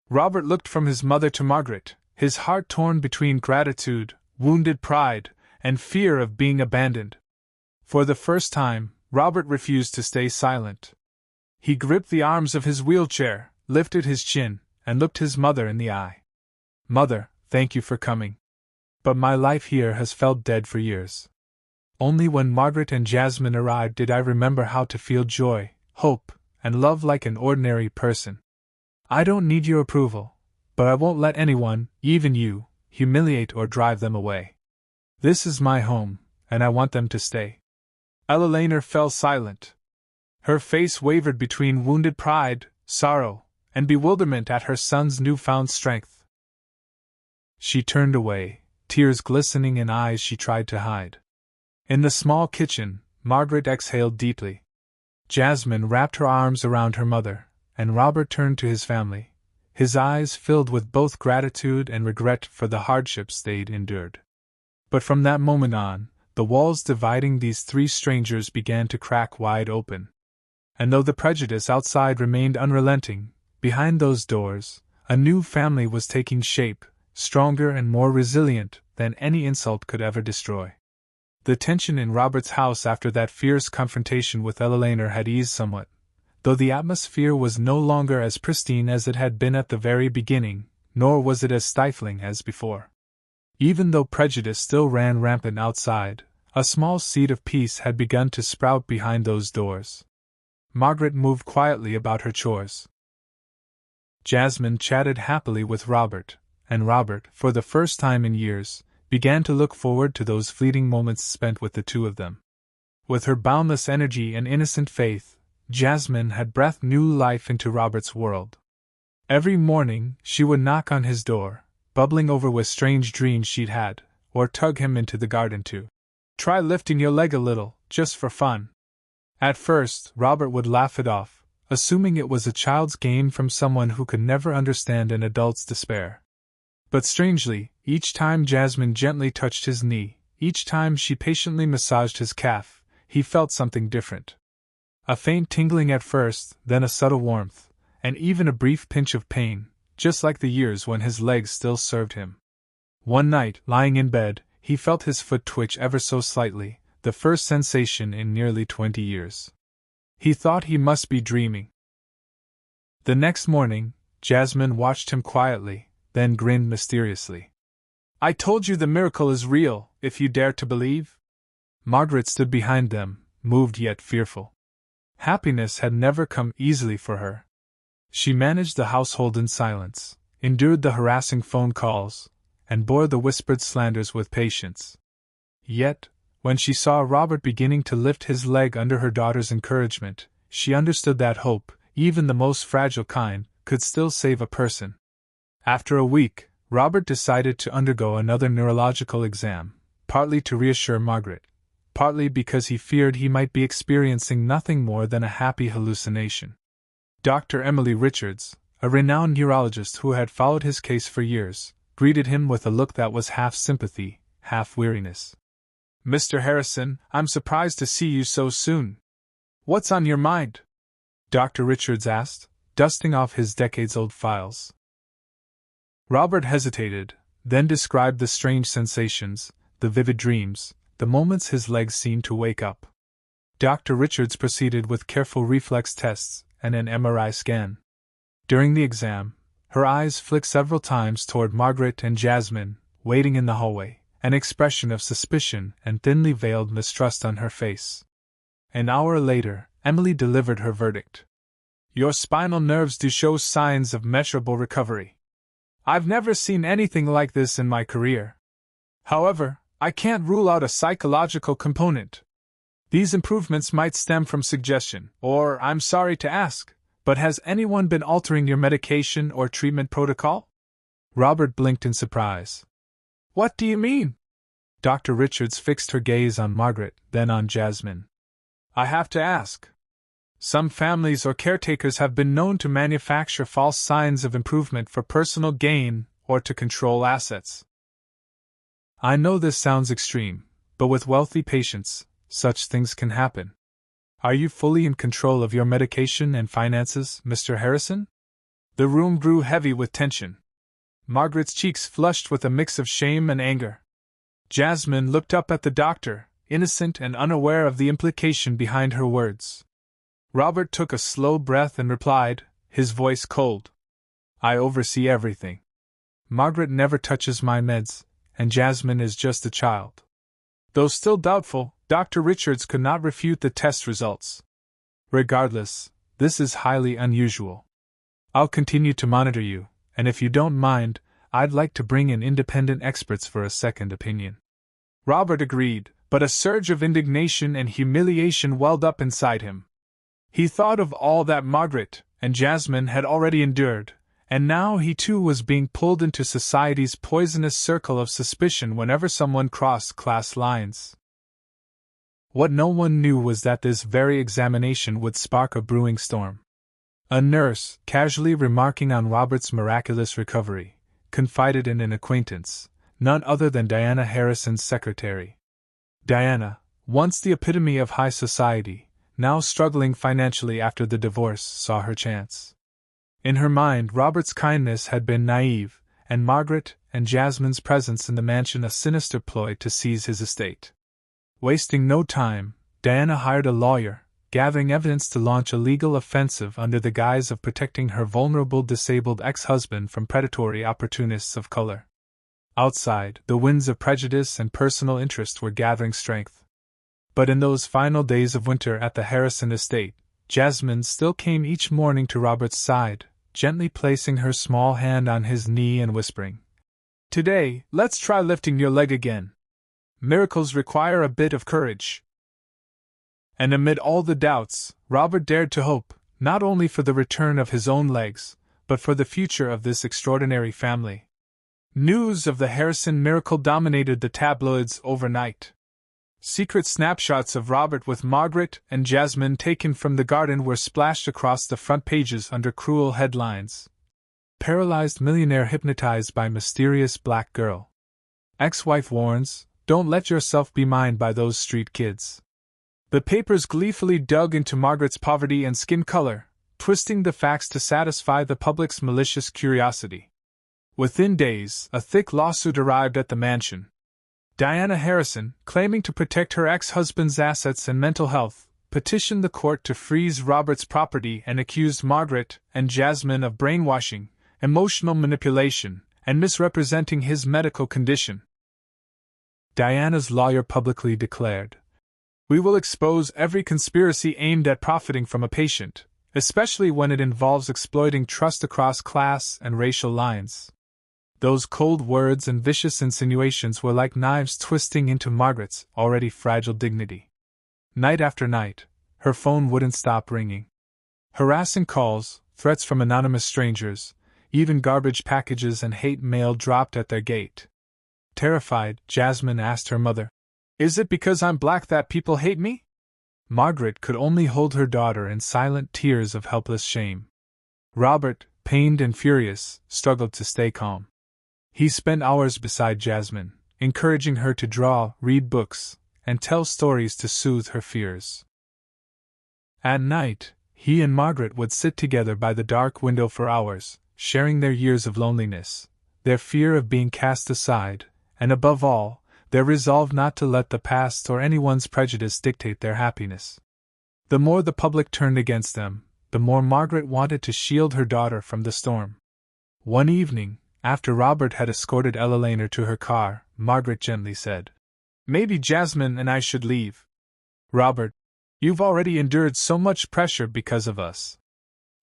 Robert looked from his mother to Margaret, his heart torn between gratitude, wounded pride, and fear of being abandoned. For the first time, Robert refused to stay silent. He gripped the arms of his wheelchair, lifted his chin, and looked his mother in the eye. "Mother, thank you for coming. But my life here has felt dead for years. Only when Margaret and Jasmine arrived did I remember how to feel joy, hope, and love like an ordinary person. I don't need your approval, but I won't let anyone, even you, humiliate or drive them away. This is my home, and I want them to stay." Eleanor fell silent. Her face wavered between wounded pride, sorrow, and bewilderment at her son's newfound strength. She turned away, tears glistening in eyes she tried to hide. In the small kitchen, Margaret exhaled deeply. Jasmine wrapped her arms around her mother, and Robert turned to his family, his eyes filled with both gratitude and regret for the hardships they'd endured. But from that moment on, the walls dividing these three strangers began to crack wide open. And though the prejudice outside remained unrelenting, behind those doors, a new family was taking shape, stronger and more resilient than any insult could ever destroy. The tension in Robert's house after that fierce confrontation with Eleanor had eased somewhat, though the atmosphere was no longer as pristine as it had been at the very beginning, nor was it as stifling as before. Even though prejudice still ran rampant outside, a small seed of peace had begun to sprout behind those doors. Margaret moved quietly about her chores. Jasmine chatted happily with Robert, and Robert, for the first time in years, began to look forward to those fleeting moments spent with the two of them. With her boundless energy and innocent faith, Jasmine had breathed new life into Robert's world. Every morning, she would knock on his door, bubbling over with strange dreams she'd had, or tug him into the garden to try lifting your leg a little, just for fun. At first, Robert would laugh it off, assuming it was a child's game from someone who could never understand an adult's despair. But strangely, each time Jasmine gently touched his knee, each time she patiently massaged his calf, he felt something different. A faint tingling at first, then a subtle warmth, and even a brief pinch of pain, just like the years when his legs still served him. One night, lying in bed, he felt his foot twitch ever so slightly, the first sensation in nearly 20 years. He thought he must be dreaming. The next morning, Jasmine watched him quietly, then grinned mysteriously. "I told you the miracle is real, if you dare to believe." Margaret stood behind them, moved yet fearful. Happiness had never come easily for her. She managed the household in silence, endured the harassing phone calls, and bore the whispered slanders with patience. Yet, when she saw Robert beginning to lift his leg under her daughter's encouragement, she understood that hope, even the most fragile kind, could still save a person. After a week, Robert decided to undergo another neurological exam, partly to reassure Margaret, partly because he feared he might be experiencing nothing more than a happy hallucination. Dr. Emily Richards, a renowned neurologist who had followed his case for years, greeted him with a look that was half sympathy, half weariness. "Mr. Harrison, I'm surprised to see you so soon. What's on your mind?" Dr. Richards asked, dusting off his decades-old files. Robert hesitated, then described the strange sensations, the vivid dreams, the moments his legs seemed to wake up. Dr. Richards proceeded with careful reflex tests and an MRI scan. During the exam, her eyes flicked several times toward Margaret and Jasmine, waiting in the hallway, an expression of suspicion and thinly veiled mistrust on her face. An hour later, Emily delivered her verdict. "Your spinal nerves do show signs of measurable recovery. I've never seen anything like this in my career. However, I can't rule out a psychological component. These improvements might stem from suggestion, or, I'm sorry to ask, but has anyone been altering your medication or treatment protocol?" Robert blinked in surprise. "What do you mean?" Dr. Richards fixed her gaze on Margaret, then on Jasmine. "I have to ask. Some families or caretakers have been known to manufacture false signs of improvement for personal gain or to control assets. I know this sounds extreme, but with wealthy patients, such things can happen. Are you fully in control of your medication and finances, Mr. Harrison? The room grew heavy with tension. Margaret's cheeks flushed with a mix of shame and anger. Jasmine looked up at the doctor, innocent and unaware of the implication behind her words. Robert took a slow breath and replied, his voice cold. I oversee everything. Margaret never touches my meds, and Jasmine is just a child. Though still doubtful, Dr. Richards could not refute the test results. Regardless, this is highly unusual. I'll continue to monitor you, and if you don't mind, I'd like to bring in independent experts for a second opinion. Robert agreed, but a surge of indignation and humiliation welled up inside him. He thought of all that Margaret and Jasmine had already endured, and now he too was being pulled into society's poisonous circle of suspicion whenever someone crossed class lines. What no one knew was that this very examination would spark a brewing storm. A nurse, casually remarking on Robert's miraculous recovery, confided in an acquaintance, none other than Diana Harrison's secretary. Diana, once the epitome of high society, now struggling financially after the divorce, saw her chance. In her mind, Robert's kindness had been naive, and Margaret and Jasmine's presence in the mansion a sinister ploy to seize his estate. Wasting no time, Diana hired a lawyer, gathering evidence to launch a legal offensive under the guise of protecting her vulnerable disabled ex-husband from predatory opportunists of color. Outside, the winds of prejudice and personal interest were gathering strength. But in those final days of winter at the Harrison estate, Jasmine still came each morning to Robert's side, gently placing her small hand on his knee and whispering, "Today, let's try lifting your leg again. Miracles require a bit of courage." And amid all the doubts, Robert dared to hope, not only for the return of his own legs, but for the future of this extraordinary family. News of the Harrison miracle dominated the tabloids overnight. Secret snapshots of Robert with Margaret and Jasmine taken from the garden were splashed across the front pages under cruel headlines. Paralyzed millionaire hypnotized by mysterious black girl. Ex-wife warns, don't let yourself be mined by those street kids. The papers gleefully dug into Margaret's poverty and skin color, twisting the facts to satisfy the public's malicious curiosity. Within days, a thick lawsuit arrived at the mansion. Diana Harrison, claiming to protect her ex-husband's assets and mental health, petitioned the court to freeze Robert's property and accused Margaret and Jasmine of brainwashing, emotional manipulation, and misrepresenting his medical condition. Diana's lawyer publicly declared, "We will expose every conspiracy aimed at profiting from a patient, especially when it involves exploiting trust across class and racial lines." Those cold words and vicious insinuations were like knives twisting into Margaret's already fragile dignity. Night after night, her phone wouldn't stop ringing. Harassing calls, threats from anonymous strangers, even garbage packages and hate mail dropped at their gate. Terrified, Jasmine asked her mother, "Is it because I'm black that people hate me?" Margaret could only hold her daughter in silent tears of helpless shame. Robert, pained and furious, struggled to stay calm. He spent hours beside Jasmine, encouraging her to draw, read books, and tell stories to soothe her fears. At night, he and Margaret would sit together by the dark window for hours, sharing their years of loneliness, their fear of being cast aside, and above all, their resolve not to let the past or anyone's prejudice dictate their happiness. The more the public turned against them, the more Margaret wanted to shield her daughter from the storm. One evening, after Robert had escorted Ella Laner to her car, Margaret gently said, "Maybe Jasmine and I should leave. Robert, you've already endured so much pressure because of us.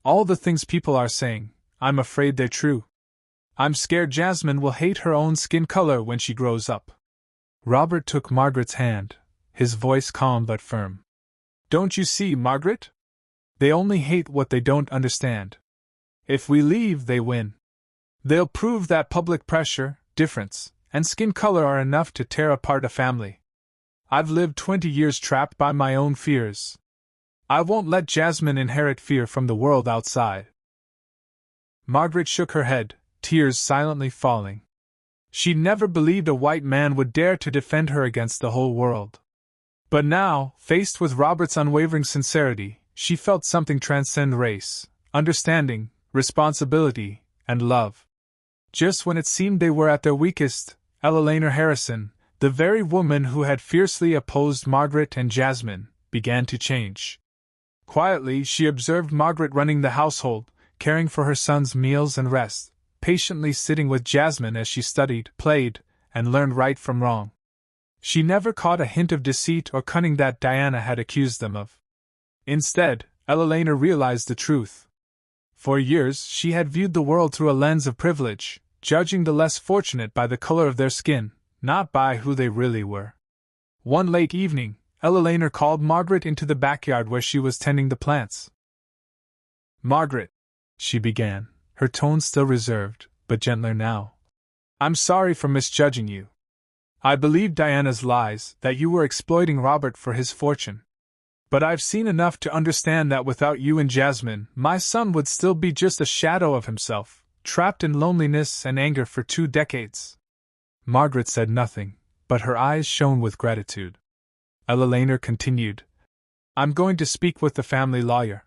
All the things people are saying, I'm afraid they're true. I'm scared Jasmine will hate her own skin color when she grows up." Robert took Margaret's hand, his voice calm but firm. "Don't you see, Margaret? They only hate what they don't understand. If we leave, they win. They'll prove that public pressure, difference, and skin color are enough to tear apart a family. I've lived 20 years trapped by my own fears. I won't let Jasmine inherit fear from the world outside." Margaret shook her head, tears silently falling. She'd never believed a white man would dare to defend her against the whole world. But now, faced with Robert's unwavering sincerity, she felt something transcend race, understanding, responsibility, and love. Just when it seemed they were at their weakest, Eleanor Harrison, the very woman who had fiercely opposed Margaret and Jasmine, began to change. Quietly, she observed Margaret running the household, caring for her son's meals and rest, patiently sitting with Jasmine as she studied, played, and learned right from wrong. She never caught a hint of deceit or cunning that Diana had accused them of. Instead, Eleanor realized the truth. For years, she had viewed the world through a lens of privilege, judging the less fortunate by the color of their skin, not by who they really were. One late evening, Eleanor called Margaret into the backyard where she was tending the plants. "Margaret," she began, her tone still reserved, but gentler now. "I'm sorry for misjudging you. I believed Diana's lies, that you were exploiting Robert for his fortune. But I've seen enough to understand that without you and Jasmine, my son would still be just a shadow of himself, trapped in loneliness and anger for 2 decades. Margaret said nothing, but her eyes shone with gratitude. Eleanor continued, "I'm going to speak with the family lawyer.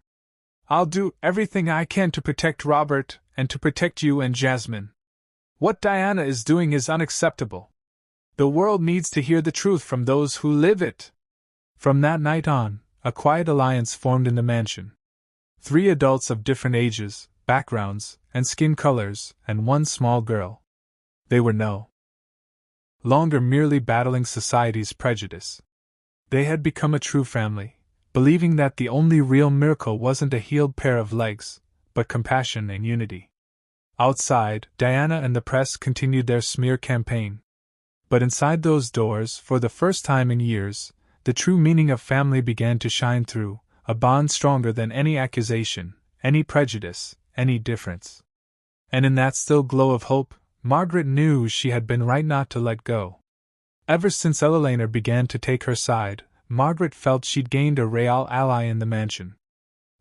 I'll do everything I can to protect Robert and to protect you and Jasmine. What Diana is doing is unacceptable. The world needs to hear the truth from those who live it." From that night on, a quiet alliance formed in the mansion. 3 adults of different ages, backgrounds, and skin colors, and 1 small girl. They were no longer merely battling society's prejudice. They had become a true family, believing that the only real miracle wasn't a healed pair of legs, but compassion and unity. Outside, Diana and the press continued their smear campaign. But inside those doors, for the first time in years, the true meaning of family began to shine through, a bond stronger than any accusation, any prejudice, any difference. And in that still glow of hope, Margaret knew she had been right not to let go. Ever since Eleanor began to take her side, Margaret felt she'd gained a real ally in the mansion.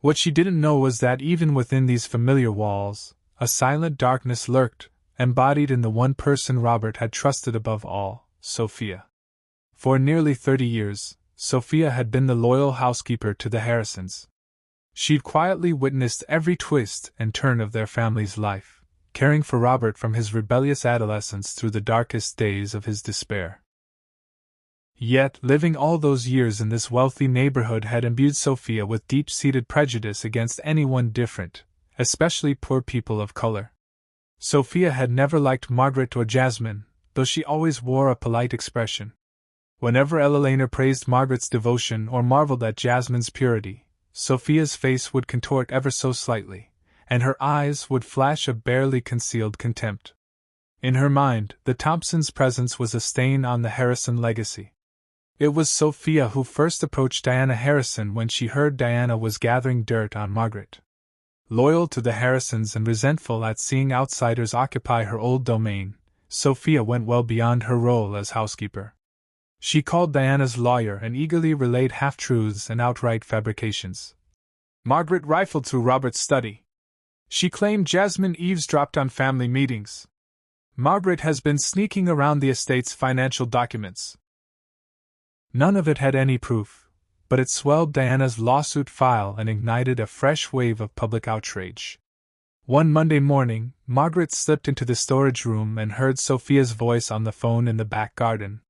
What she didn't know was that even within these familiar walls, a silent darkness lurked, embodied in the one person Robert had trusted above all, Sophia. For nearly 30 years, Sophia had been the loyal housekeeper to the Harrisons. She'd quietly witnessed every twist and turn of their family's life, caring for Robert from his rebellious adolescence through the darkest days of his despair. Yet, living all those years in this wealthy neighborhood had imbued Sophia with deep-seated prejudice against anyone different, especially poor people of color. Sophia had never liked Margaret or Jasmine, though she always wore a polite expression. Whenever Eleanor praised Margaret's devotion or marveled at Jasmine's purity, Sophia's face would contort ever so slightly, and her eyes would flash a barely concealed contempt. In her mind, the Thompsons' presence was a stain on the Harrison legacy. It was Sophia who first approached Diana Harrison when she heard Diana was gathering dirt on Margaret. Loyal to the Harrisons and resentful at seeing outsiders occupy her old domain, Sophia went well beyond her role as housekeeper. She called Diana's lawyer and eagerly relayed half-truths and outright fabrications. Margaret rifled through Robert's study. She claimed Jasmine eavesdropped on family meetings. Margaret has been sneaking around the estate's financial documents. None of it had any proof, but it swelled Diana's lawsuit file and ignited a fresh wave of public outrage. One Monday morning, Margaret slipped into the storage room and heard Sophia's voice on the phone in the back garden.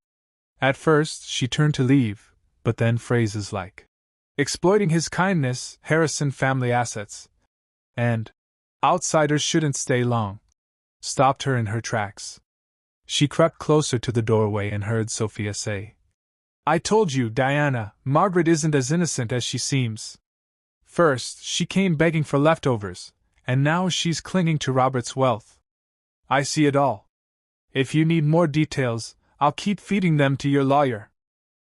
At first, she turned to leave, but then phrases like, "exploiting his kindness, Harrison family assets," and "outsiders shouldn't stay long," stopped her in her tracks. She crept closer to the doorway and heard Sophia say, "I told you, Diana, Margaret isn't as innocent as she seems. First, she came begging for leftovers, and now she's clinging to Robert's wealth. I see it all. If you need more details, I'll keep feeding them to your lawyer."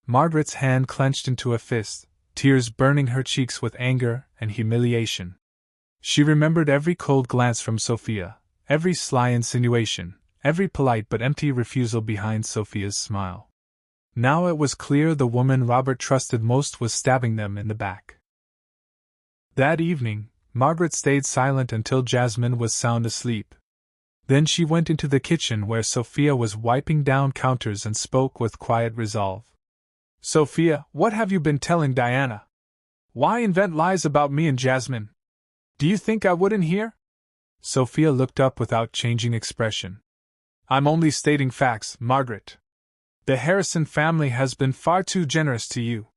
Margaret's hand clenched into a fist, tears burning her cheeks with anger and humiliation. She remembered every cold glance from Sophia, every sly insinuation, every polite but empty refusal behind Sophia's smile. Now it was clear the woman Robert trusted most was stabbing them in the back. That evening, Margaret stayed silent until Jasmine was sound asleep. Then she went into the kitchen where Sophia was wiping down counters and spoke with quiet resolve. Sophia, what have you been telling Diana? Why invent lies about me and Jasmine? Do you think I wouldn't hear? Sophia looked up without changing expression. I'm only stating facts, Margaret. The Harrison family has been far too generous to you.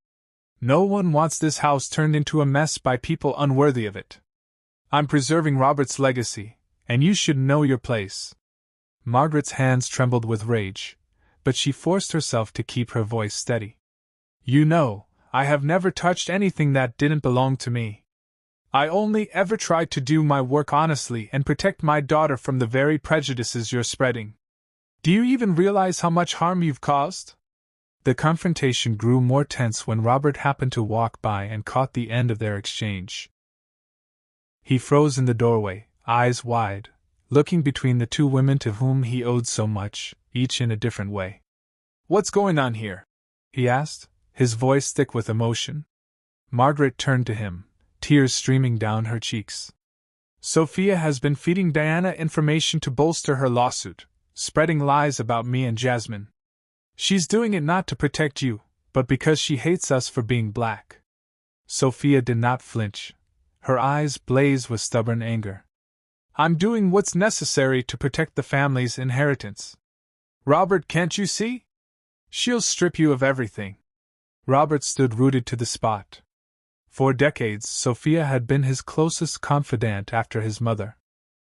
No one wants this house turned into a mess by people unworthy of it. I'm preserving Robert's legacy, and you should know your place. Margaret's hands trembled with rage, but she forced herself to keep her voice steady. You know, I have never touched anything that didn't belong to me. I only ever tried to do my work honestly and protect my daughter from the very prejudices you're spreading. Do you even realize how much harm you've caused? The confrontation grew more tense when Robert happened to walk by and caught the end of their exchange. He froze in the doorway, eyes wide, looking between the two women to whom he owed so much, each in a different way. What's going on here? He asked, his voice thick with emotion. Margaret turned to him, tears streaming down her cheeks. Sophia has been feeding Diana information to bolster her lawsuit, spreading lies about me and Jasmine. She's doing it not to protect you, but because she hates us for being black. Sophia did not flinch. Her eyes blazed with stubborn anger. I'm doing what's necessary to protect the family's inheritance. Robert, can't you see? She'll strip you of everything. Robert stood rooted to the spot. For decades, Sophia had been his closest confidant after his mother.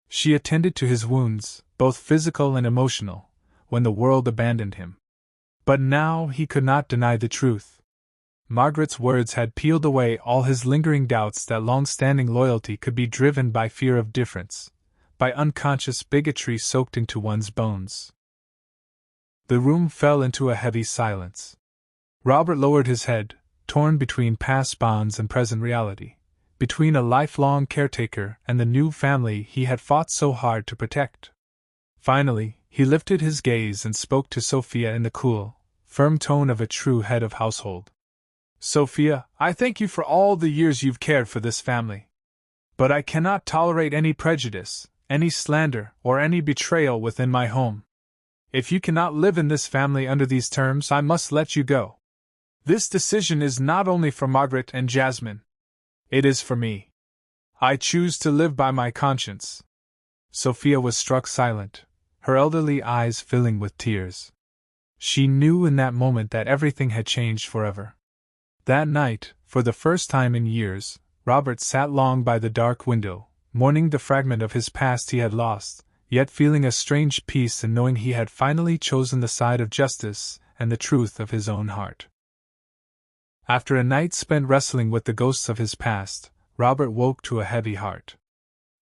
She attended to his wounds, both physical and emotional, when the world abandoned him. But now he could not deny the truth. Margaret's words had peeled away all his lingering doubts that long-standing loyalty could be driven by fear of difference, by unconscious bigotry soaked into one's bones. The room fell into a heavy silence. Robert lowered his head, torn between past bonds and present reality, between a lifelong caretaker and the new family he had fought so hard to protect. Finally, he lifted his gaze and spoke to Sophia in the cool, firm tone of a true head of household. Sophia, I thank you for all the years you've cared for this family. But I cannot tolerate any prejudice, any slander, or any betrayal within my home. If you cannot live in this family under these terms, I must let you go. This decision is not only for Margaret and Jasmine. It is for me. I choose to live by my conscience. Sophia was struck silent, her elderly eyes filling with tears. She knew in that moment that everything had changed forever. That night, for the first time in years, Robert sat long by the dark window, mourning the fragment of his past he had lost, yet feeling a strange peace in knowing he had finally chosen the side of justice and the truth of his own heart. After a night spent wrestling with the ghosts of his past, Robert woke to a heavy heart.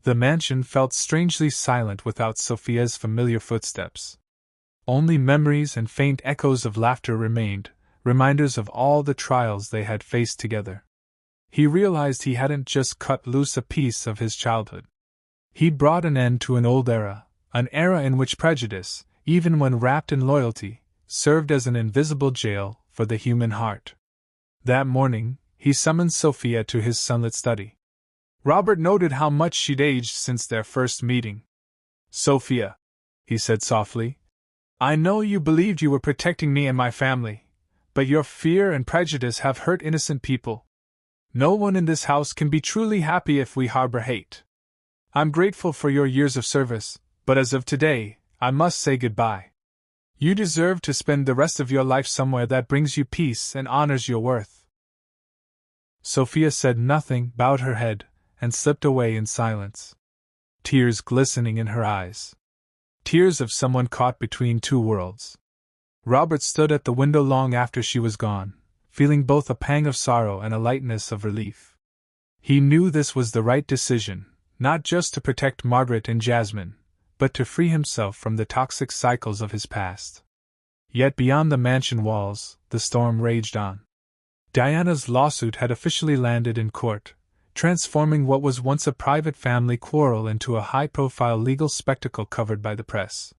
The mansion felt strangely silent without Sophia's familiar footsteps. Only memories and faint echoes of laughter remained, reminders of all the trials they had faced together. He realized he hadn't just cut loose a piece of his childhood. He'd brought an end to an old era, an era in which prejudice, even when wrapped in loyalty, served as an invisible jail for the human heart. That morning, he summoned Sophia to his sunlit study. Robert noted how much she'd aged since their first meeting. Sophia, he said softly, I know you believed you were protecting me and my family, but your fear and prejudice have hurt innocent people. No one in this house can be truly happy if we harbor hate. I'm grateful for your years of service, but as of today, I must say goodbye. You deserve to spend the rest of your life somewhere that brings you peace and honors your worth. Sophia said nothing, bowed her head, and slipped away in silence. Tears glistening in her eyes. Tears of someone caught between two worlds. Robert stood at the window long after she was gone, feeling both a pang of sorrow and a lightness of relief. He knew this was the right decision, not just to protect Margaret and Jasmine, but to free himself from the toxic cycles of his past. Yet beyond the mansion walls, the storm raged on. Diana's lawsuit had officially landed in court, transforming what was once a private family quarrel into a high-profile legal spectacle covered by the press.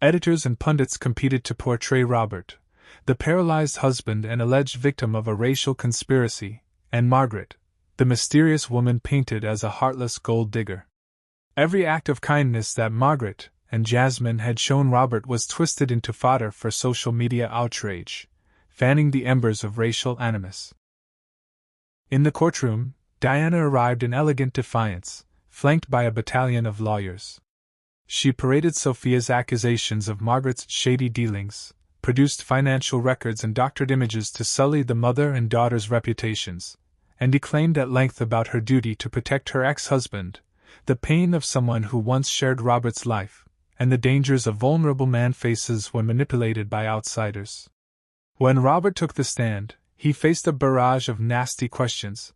Editors and pundits competed to portray Robert, the paralyzed husband and alleged victim of a racial conspiracy, and Margaret, the mysterious woman painted as a heartless gold digger. Every act of kindness that Margaret, and Jasmine had shown Robert was twisted into fodder for social media outrage, fanning the embers of racial animus. In the courtroom, Diana arrived in elegant defiance, flanked by a battalion of lawyers. She paraded Sophia's accusations of Margaret's shady dealings, produced financial records and doctored images to sully the mother and daughter's reputations, and declaimed at length about her duty to protect her ex-husband, the pain of someone who once shared Robert's life, and the dangers a vulnerable man faces when manipulated by outsiders. When Robert took the stand, he faced a barrage of nasty questions.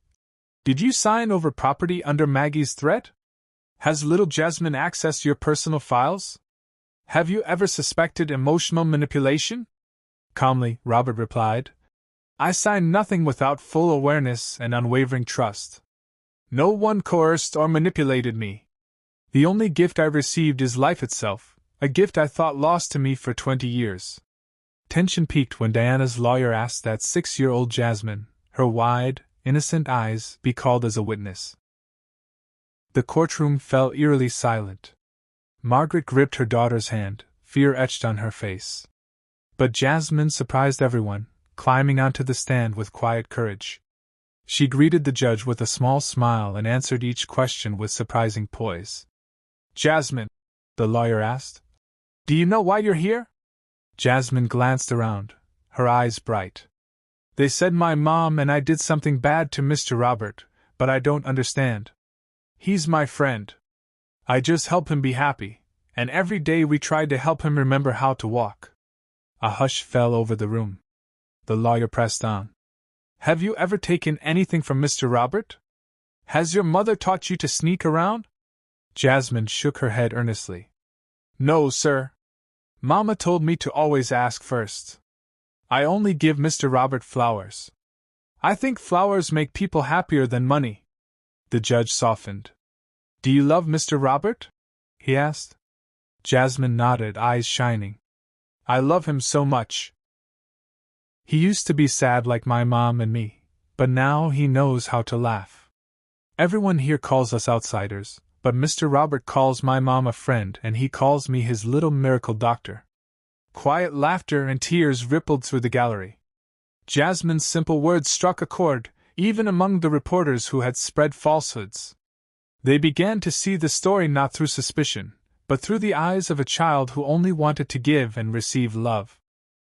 Did you sign over property under Maggie's threat? Has little Jasmine accessed your personal files? Have you ever suspected emotional manipulation? Calmly, Robert replied, I signed nothing without full awareness and unwavering trust. No one coerced or manipulated me. The only gift I received is life itself, a gift I thought lost to me for 20 years. Tension peaked when Diana's lawyer asked that 6-year-old Jasmine, her wide, innocent eyes, be called as a witness. The courtroom fell eerily silent. Margaret gripped her daughter's hand, fear etched on her face. But Jasmine surprised everyone, climbing onto the stand with quiet courage. She greeted the judge with a small smile and answered each question with surprising poise. Jasmine, the lawyer asked, do you know why you're here? Jasmine glanced around, her eyes bright. They said my mom and I did something bad to Mr. Robert, but I don't understand. He's my friend. I just help him be happy, and every day we tried to help him remember how to walk. A hush fell over the room. The lawyer pressed on. Have you ever taken anything from Mr. Robert? Has your mother taught you to sneak around? Jasmine shook her head earnestly. No, sir. Mama told me to always ask first. I only give Mr. Robert flowers. I think flowers make people happier than money. The judge softened. Do you love Mr. Robert? He asked. Jasmine nodded, eyes shining. I love him so much. He used to be sad like my mom and me, but now he knows how to laugh. Everyone here calls us outsiders, but Mr. Robert calls my mom a friend and he calls me his little miracle doctor. Quiet laughter and tears rippled through the gallery. Jasmine's simple words struck a chord, even among the reporters who had spread falsehoods. They began to see the story not through suspicion, but through the eyes of a child who only wanted to give and receive love.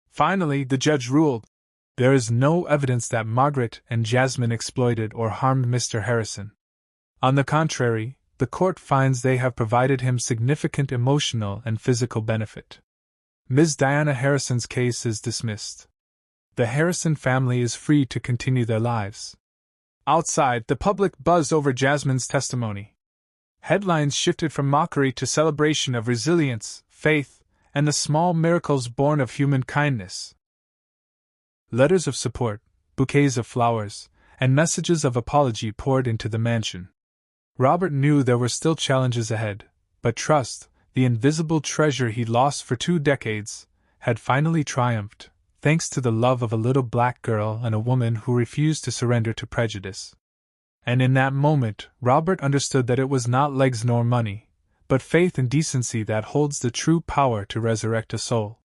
Finally, the judge ruled, there is no evidence that Margaret and Jasmine exploited or harmed Mr. Harrison. On the contrary, the court finds they have provided him significant emotional and physical benefit. Ms. Diana Harrison's case is dismissed. The Harrison family is free to continue their lives. Outside, the public buzzed over Jasmine's testimony. Headlines shifted from mockery to celebration of resilience, faith, and the small miracles born of human kindness. Letters of support, bouquets of flowers, and messages of apology poured into the mansion. Robert knew there were still challenges ahead, but trust, the invisible treasure he'd lost for 2 decades, had finally triumphed, thanks to the love of a little black girl and a woman who refused to surrender to prejudice. And in that moment, Robert understood that it was not legs nor money, but faith and decency that holds the true power to resurrect a soul.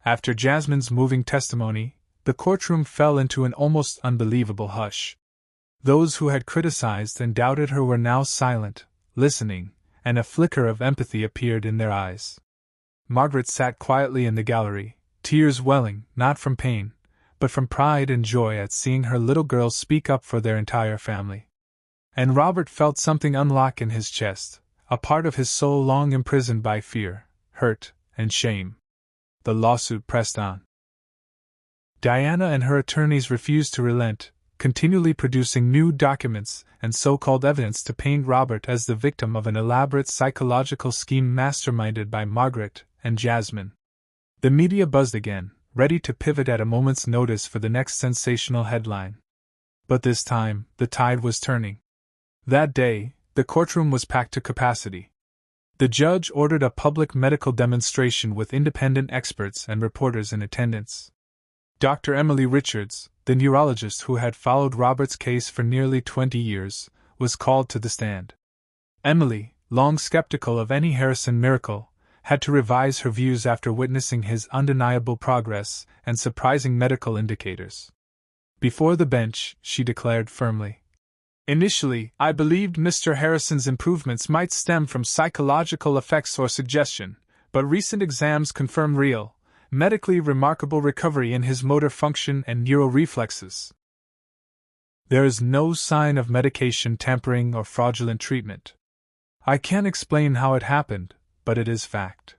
After Jasmine's moving testimony, the courtroom fell into an almost unbelievable hush. Those who had criticized and doubted her were now silent, listening, and a flicker of empathy appeared in their eyes. Margaret sat quietly in the gallery, tears welling, not from pain, but from pride and joy at seeing her little girl speak up for their entire family. And Robert felt something unlock in his chest, a part of his soul long imprisoned by fear, hurt, and shame. The lawsuit pressed on. Diana and her attorneys refused to relent, continually producing new documents and so-called evidence to paint Robert as the victim of an elaborate psychological scheme masterminded by Margaret and Jasmine. The media buzzed again, ready to pivot at a moment's notice for the next sensational headline. But this time, the tide was turning. That day, the courtroom was packed to capacity. The judge ordered a public medical demonstration with independent experts and reporters in attendance. Dr. Emily Richards, the neurologist who had followed Robert's case for nearly 20 years, was called to the stand. Emily, long skeptical of any Harrison miracle, had to revise her views after witnessing his undeniable progress and surprising medical indicators. Before the bench, she declared firmly, "Initially, I believed Mr. Harrison's improvements might stem from psychological effects or suggestion, but recent exams confirm real, medically remarkable recovery in his motor function and neuroreflexes. There is no sign of medication tampering or fraudulent treatment. I can't explain how it happened, but it is fact."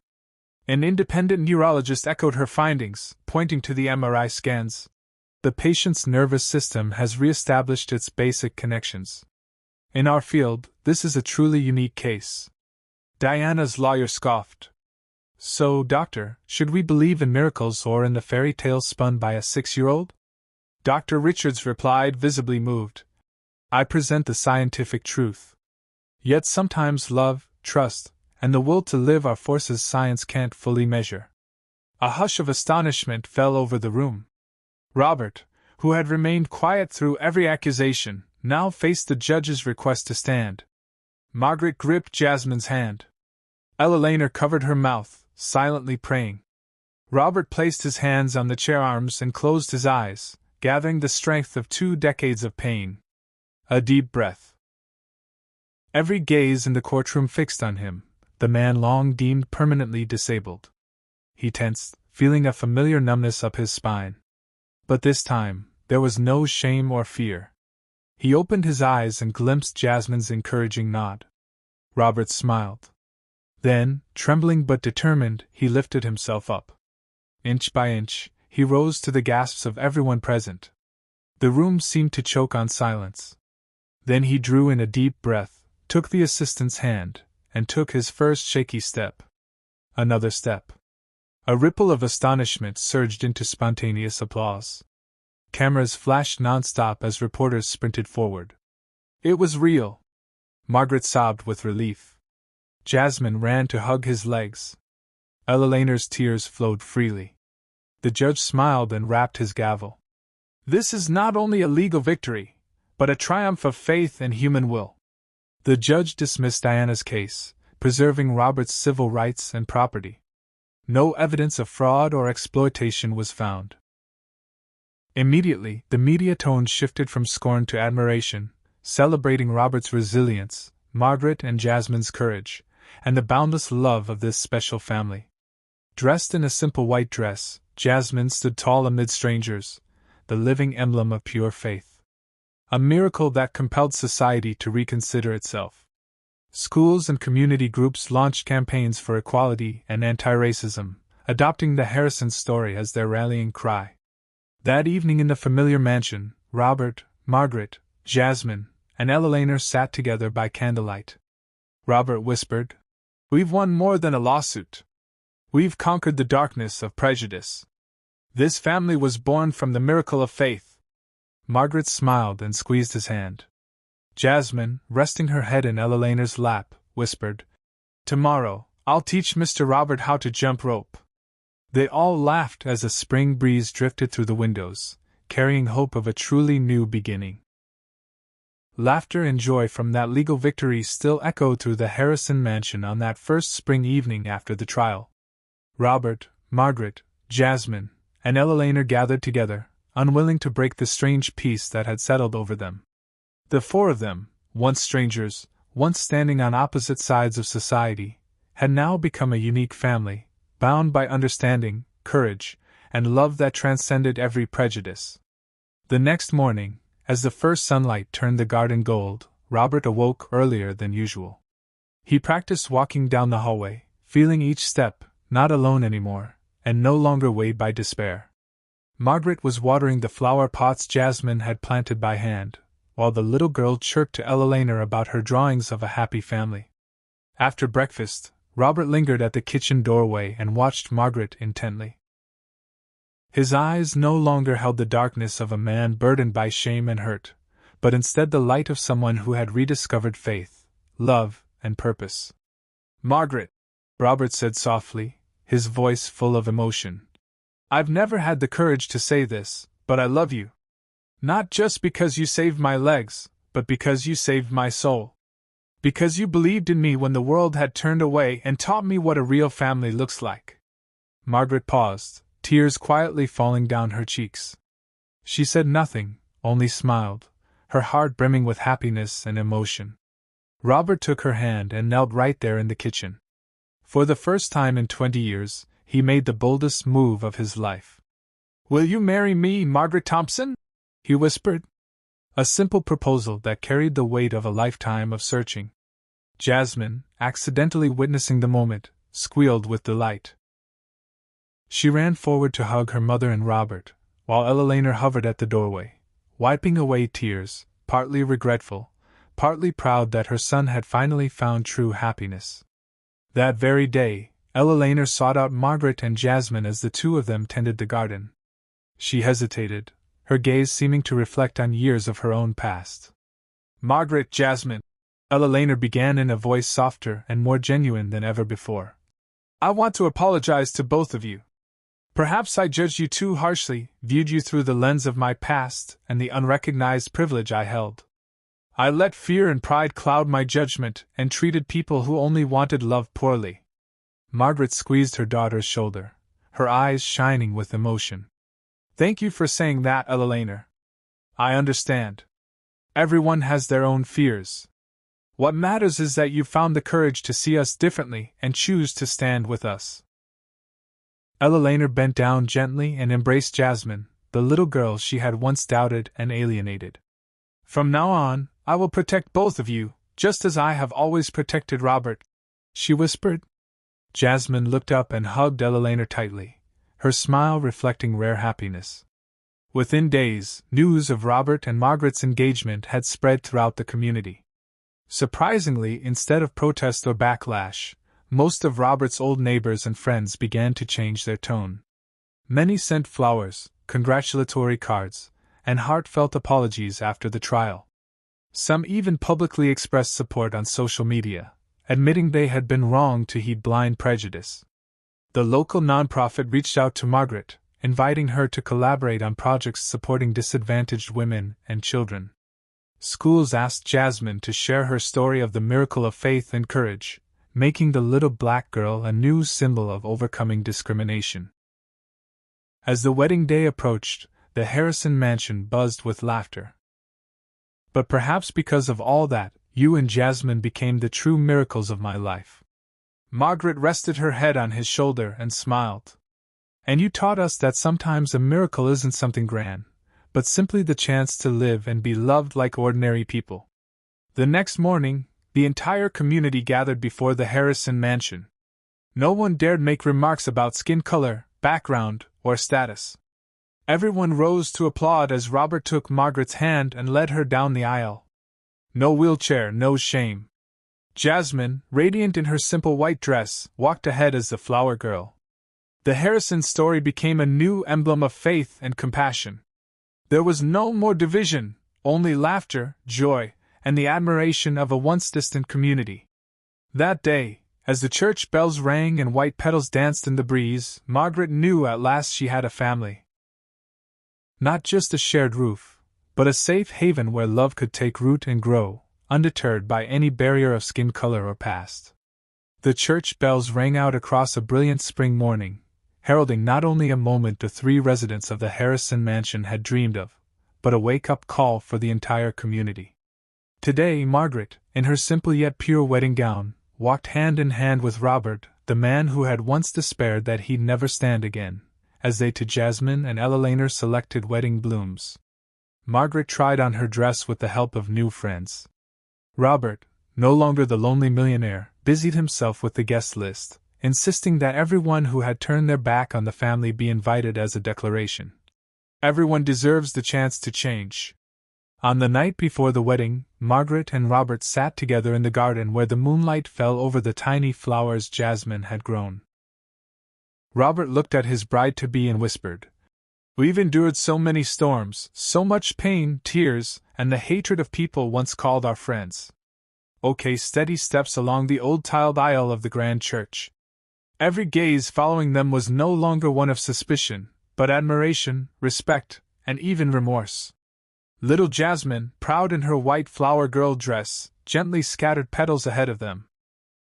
An independent neurologist echoed her findings, pointing to the MRI scans. "The patient's nervous system has re-established its basic connections. In our field, this is a truly unique case." Diana's lawyer scoffed. "So, doctor, should we believe in miracles or in the fairy tales spun by a 6-year-old? Dr. Richards replied, visibly moved. "I present the scientific truth. Yet sometimes love, trust, and the will to live are forces science can't fully measure." A hush of astonishment fell over the room. Robert, who had remained quiet through every accusation, now faced the judge's request to stand. Margaret gripped Jasmine's hand. Ella Laner covered her mouth, silently praying. Robert placed his hands on the chair arms and closed his eyes, gathering the strength of 2 decades of pain. A deep breath. Every gaze in the courtroom fixed on him, the man long deemed permanently disabled. He tensed, feeling a familiar numbness up his spine. But this time, there was no shame or fear. He opened his eyes and glimpsed Jasmine's encouraging nod. Robert smiled. Then, trembling but determined, he lifted himself up. Inch by inch, he rose to the gasps of everyone present. The room seemed to choke on silence. Then he drew in a deep breath, took the assistant's hand, and took his first shaky step. Another step. A ripple of astonishment surged into spontaneous applause. Cameras flashed nonstop as reporters sprinted forward. It was real. Margaret sobbed with relief. Jasmine ran to hug his legs. Ella Laner's tears flowed freely. The judge smiled and rapped his gavel. "This is not only a legal victory, but a triumph of faith and human will." The judge dismissed Diana's case, preserving Robert's civil rights and property. No evidence of fraud or exploitation was found. Immediately, the media tone shifted from scorn to admiration, celebrating Robert's resilience, Margaret and Jasmine's courage, and the boundless love of this special family. Dressed in a simple white dress, Jasmine stood tall amid strangers, the living emblem of pure faith. A miracle that compelled society to reconsider itself. Schools and community groups launched campaigns for equality and anti-racism, adopting the Harrison story as their rallying cry. That evening in the familiar mansion, Robert, Margaret, Jasmine, and Ella Laner sat together by candlelight. Robert whispered, "We've won more than a lawsuit. We've conquered the darkness of prejudice. This family was born from the miracle of faith." Margaret smiled and squeezed his hand. Jasmine, resting her head in Ella Laner's lap, whispered, "Tomorrow, I'll teach Mr. Robert how to jump rope." They all laughed as a spring breeze drifted through the windows, carrying hope of a truly new beginning. Laughter and joy from that legal victory still echoed through the Harrison mansion on that first spring evening after the trial. Robert, Margaret, Jasmine, and Ella Laner gathered together, unwilling to break the strange peace that had settled over them. The 4 of them, once strangers, once standing on opposite sides of society, had now become a unique family, bound by understanding, courage, and love that transcended every prejudice. The next morning, as the first sunlight turned the garden gold, Robert awoke earlier than usual. He practiced walking down the hallway, feeling each step, not alone anymore, and no longer weighed by despair. Margaret was watering the flower pots Jasmine had planted by hand, while the little girl chirped to Ella Laner about her drawings of a happy family. After breakfast, Robert lingered at the kitchen doorway and watched Margaret intently. His eyes no longer held the darkness of a man burdened by shame and hurt, but instead the light of someone who had rediscovered faith, love, and purpose. "Margaret," Robert said softly, his voice full of emotion, "I've never had the courage to say this, but I love you. Not just because you saved my legs, but because you saved my soul." Because you believed in me when the world had turned away and taught me what a real family looks like. Margaret paused, tears quietly falling down her cheeks. She said nothing, only smiled, her heart brimming with happiness and emotion. Robert took her hand and knelt right there in the kitchen. For the first time in 20 years, he made the boldest move of his life. "Will you marry me, Margaret Thompson?" he whispered. A simple proposal that carried the weight of a lifetime of searching. Jasmine, accidentally witnessing the moment, squealed with delight. She ran forward to hug her mother and Robert, while Ella hovered at the doorway, wiping away tears, partly regretful, partly proud that her son had finally found true happiness. That very day, Ella sought out Margaret and Jasmine as the two of them tended the garden. She hesitated, her gaze seeming to reflect on years of her own past. "Margaret, Jasmine," Ella began in a voice softer and more genuine than ever before. "I want to apologize to both of you. Perhaps I judged you too harshly, viewed you through the lens of my past and the unrecognized privilege I held. I let fear and pride cloud my judgment and treated people who only wanted love poorly." Margaret squeezed her daughter's shoulder, her eyes shining with emotion. "Thank you for saying that, Ella. I understand. Everyone has their own fears. What matters is that you found the courage to see us differently and choose to stand with us." Ella bent down gently and embraced Jasmine, the little girl she had once doubted and alienated. "From now on, I will protect both of you, just as I have always protected Robert," she whispered. Jasmine looked up and hugged Ella tightly, her smile reflecting rare happiness. Within days, news of Robert and Margaret's engagement had spread throughout the community. Surprisingly, instead of protest or backlash, most of Robert's old neighbors and friends began to change their tone. Many sent flowers, congratulatory cards, and heartfelt apologies after the trial. Some even publicly expressed support on social media, admitting they had been wrong to heed blind prejudice. The local nonprofit reached out to Margaret, inviting her to collaborate on projects supporting disadvantaged women and children. Schools asked Jasmine to share her story of the miracle of faith and courage, making the little black girl a new symbol of overcoming discrimination. As the wedding day approached, the Harrison mansion buzzed with laughter. But perhaps because of all that, you and Jasmine became the true miracles of my life. Margaret rested her head on his shoulder and smiled. And you taught us that sometimes a miracle isn't something grand, but simply the chance to live and be loved like ordinary people. The next morning, the entire community gathered before the Harrison mansion. No one dared make remarks about skin color, background, or status. Everyone rose to applaud as Robert took Margaret's hand and led her down the aisle. No wheelchair, no shame. Jasmine, radiant in her simple white dress, walked ahead as the flower girl. The Harrison story became a new emblem of faith and compassion. There was no more division, only laughter, joy, and the admiration of a once distant community. That day, as the church bells rang and white petals danced in the breeze, Margaret knew at last she had a family. Not just a shared roof, but a safe haven where love could take root and grow, undeterred by any barrier of skin color or past. The church bells rang out across a brilliant spring morning, heralding not only a moment the three residents of the Harrison mansion had dreamed of, but a wake-up call for the entire community. Today, Margaret, in her simple yet pure wedding gown, walked hand in hand with Robert, the man who had once despaired that he'd never stand again, as they to Jasmine and Ella selected wedding blooms. Margaret tried on her dress with the help of new friends. Robert, no longer the lonely millionaire, busied himself with the guest list, insisting that everyone who had turned their back on the family be invited as a declaration. Everyone deserves the chance to change. On the night before the wedding, Margaret and Robert sat together in the garden where the moonlight fell over the tiny flowers Jasmine had grown. Robert looked at his bride-to-be and whispered, "We've endured so many storms, so much pain, tears, and the hatred of people once called our friends." Okay, steady steps along the old tiled aisle of the grand church. Every gaze following them was no longer one of suspicion, but admiration, respect, and even remorse. Little Jasmine, proud in her white flower girl dress, gently scattered petals ahead of them.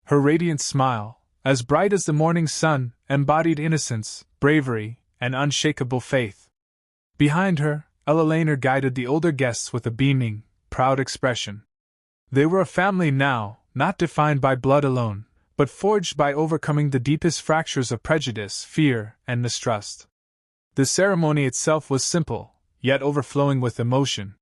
Her radiant smile, as bright as the morning sun, embodied innocence, bravery, and unshakable faith. Behind her, Eleanor guided the older guests with a beaming, proud expression. They were a family now, not defined by blood alone, but forged by overcoming the deepest fractures of prejudice, fear, and mistrust. The ceremony itself was simple, yet overflowing with emotion.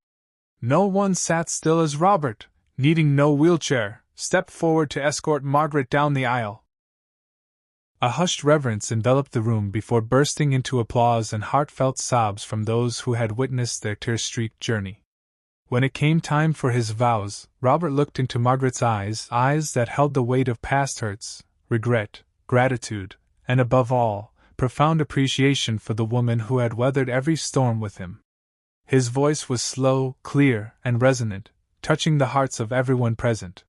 No one sat still as Robert, needing no wheelchair, stepped forward to escort Margaret down the aisle. A hushed reverence enveloped the room before bursting into applause and heartfelt sobs from those who had witnessed their tear-streaked journey. When it came time for his vows, Robert looked into Margaret's eyes that held the weight of past hurts, regret, gratitude, and above all, profound appreciation for the woman who had weathered every storm with him. His voice was slow, clear, and resonant, touching the hearts of everyone present.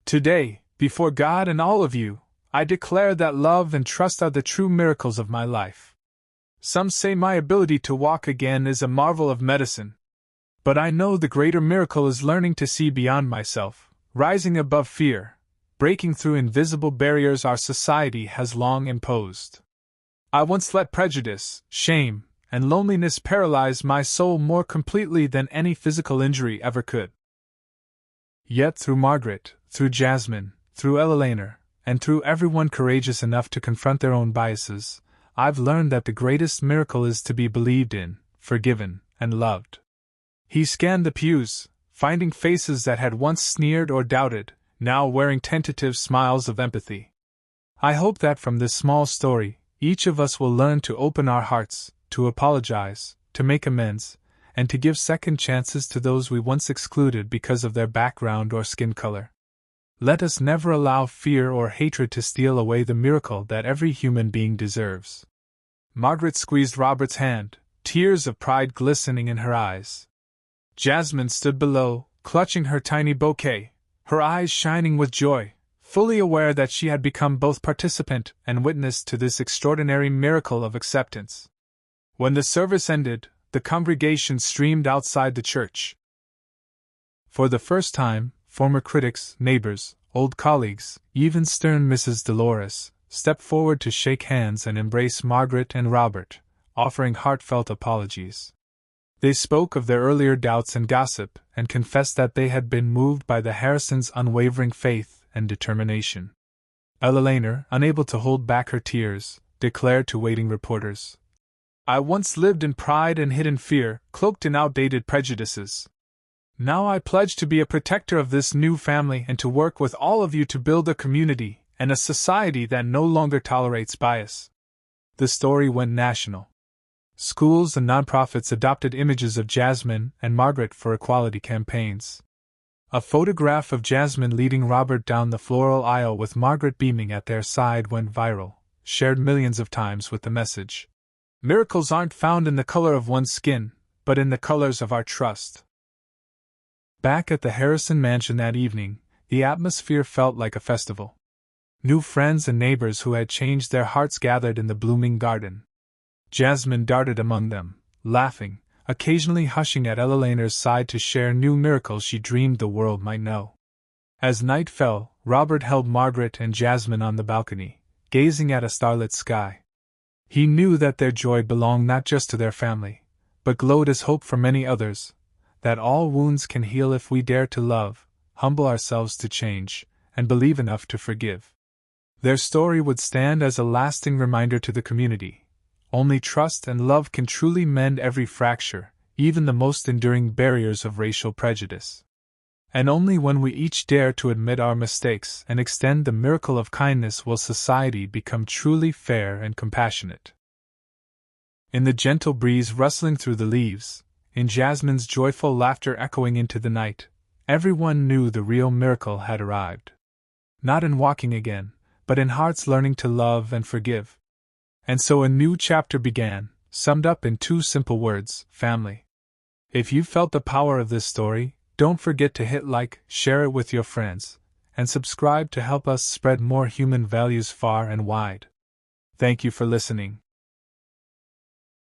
Today, before God and all of you, I declare that love and trust are the true miracles of my life. Some say my ability to walk again is a marvel of medicine. But I know the greater miracle is learning to see beyond myself, rising above fear, breaking through invisible barriers our society has long imposed. I once let prejudice, shame, and loneliness paralyze my soul more completely than any physical injury ever could. Yet through Margaret, through Jasmine, through Eleanor, and through everyone courageous enough to confront their own biases, I've learned that the greatest miracle is to be believed in, forgiven, and loved. He scanned the pews, finding faces that had once sneered or doubted, now wearing tentative smiles of empathy. I hope that from this small story, each of us will learn to open our hearts, to apologize, to make amends, and to give second chances to those we once excluded because of their background or skin color. Let us never allow fear or hatred to steal away the miracle that every human being deserves. Margaret squeezed Robert's hand, tears of pride glistening in her eyes. Jasmine stood below, clutching her tiny bouquet, her eyes shining with joy, fully aware that she had become both participant and witness to this extraordinary miracle of acceptance. When the service ended, the congregation streamed outside the church. For the first time, former critics, neighbors, old colleagues, even stern Mrs. Dolores, stepped forward to shake hands and embrace Margaret and Robert, offering heartfelt apologies. They spoke of their earlier doubts and gossip, and confessed that they had been moved by the Harrisons' unwavering faith and determination. Eleanor, unable to hold back her tears, declared to waiting reporters, "I once lived in pride and hidden fear, cloaked in outdated prejudices. Now I pledge to be a protector of this new family and to work with all of you to build a community and a society that no longer tolerates bias." The story went national. Schools and nonprofits adopted images of Jasmine and Margaret for equality campaigns. A photograph of Jasmine leading Robert down the floral aisle with Margaret beaming at their side went viral, shared millions of times with the message, "Miracles aren't found in the color of one's skin, but in the colors of our trust." Back at the Harrison mansion that evening, the atmosphere felt like a festival. New friends and neighbors who had changed their hearts gathered in the blooming garden. Jasmine darted among them, laughing, occasionally hushing at Eleanor's side to share new miracles she dreamed the world might know. As night fell, Robert held Margaret and Jasmine on the balcony, gazing at a starlit sky. He knew that their joy belonged not just to their family, but glowed as hope for many others, that all wounds can heal if we dare to love, humble ourselves to change, and believe enough to forgive. Their story would stand as a lasting reminder to the community. Only trust and love can truly mend every fracture, even the most enduring barriers of racial prejudice. And only when we each dare to admit our mistakes and extend the miracle of kindness will society become truly fair and compassionate. In the gentle breeze rustling through the leaves, in Jasmine's joyful laughter echoing into the night, everyone knew the real miracle had arrived. Not in walking again, but in hearts learning to love and forgive. And so a new chapter began, summed up in two simple words: family. If you felt the power of this story, don't forget to hit like, share it with your friends, and subscribe to help us spread more human values far and wide. Thank you for listening.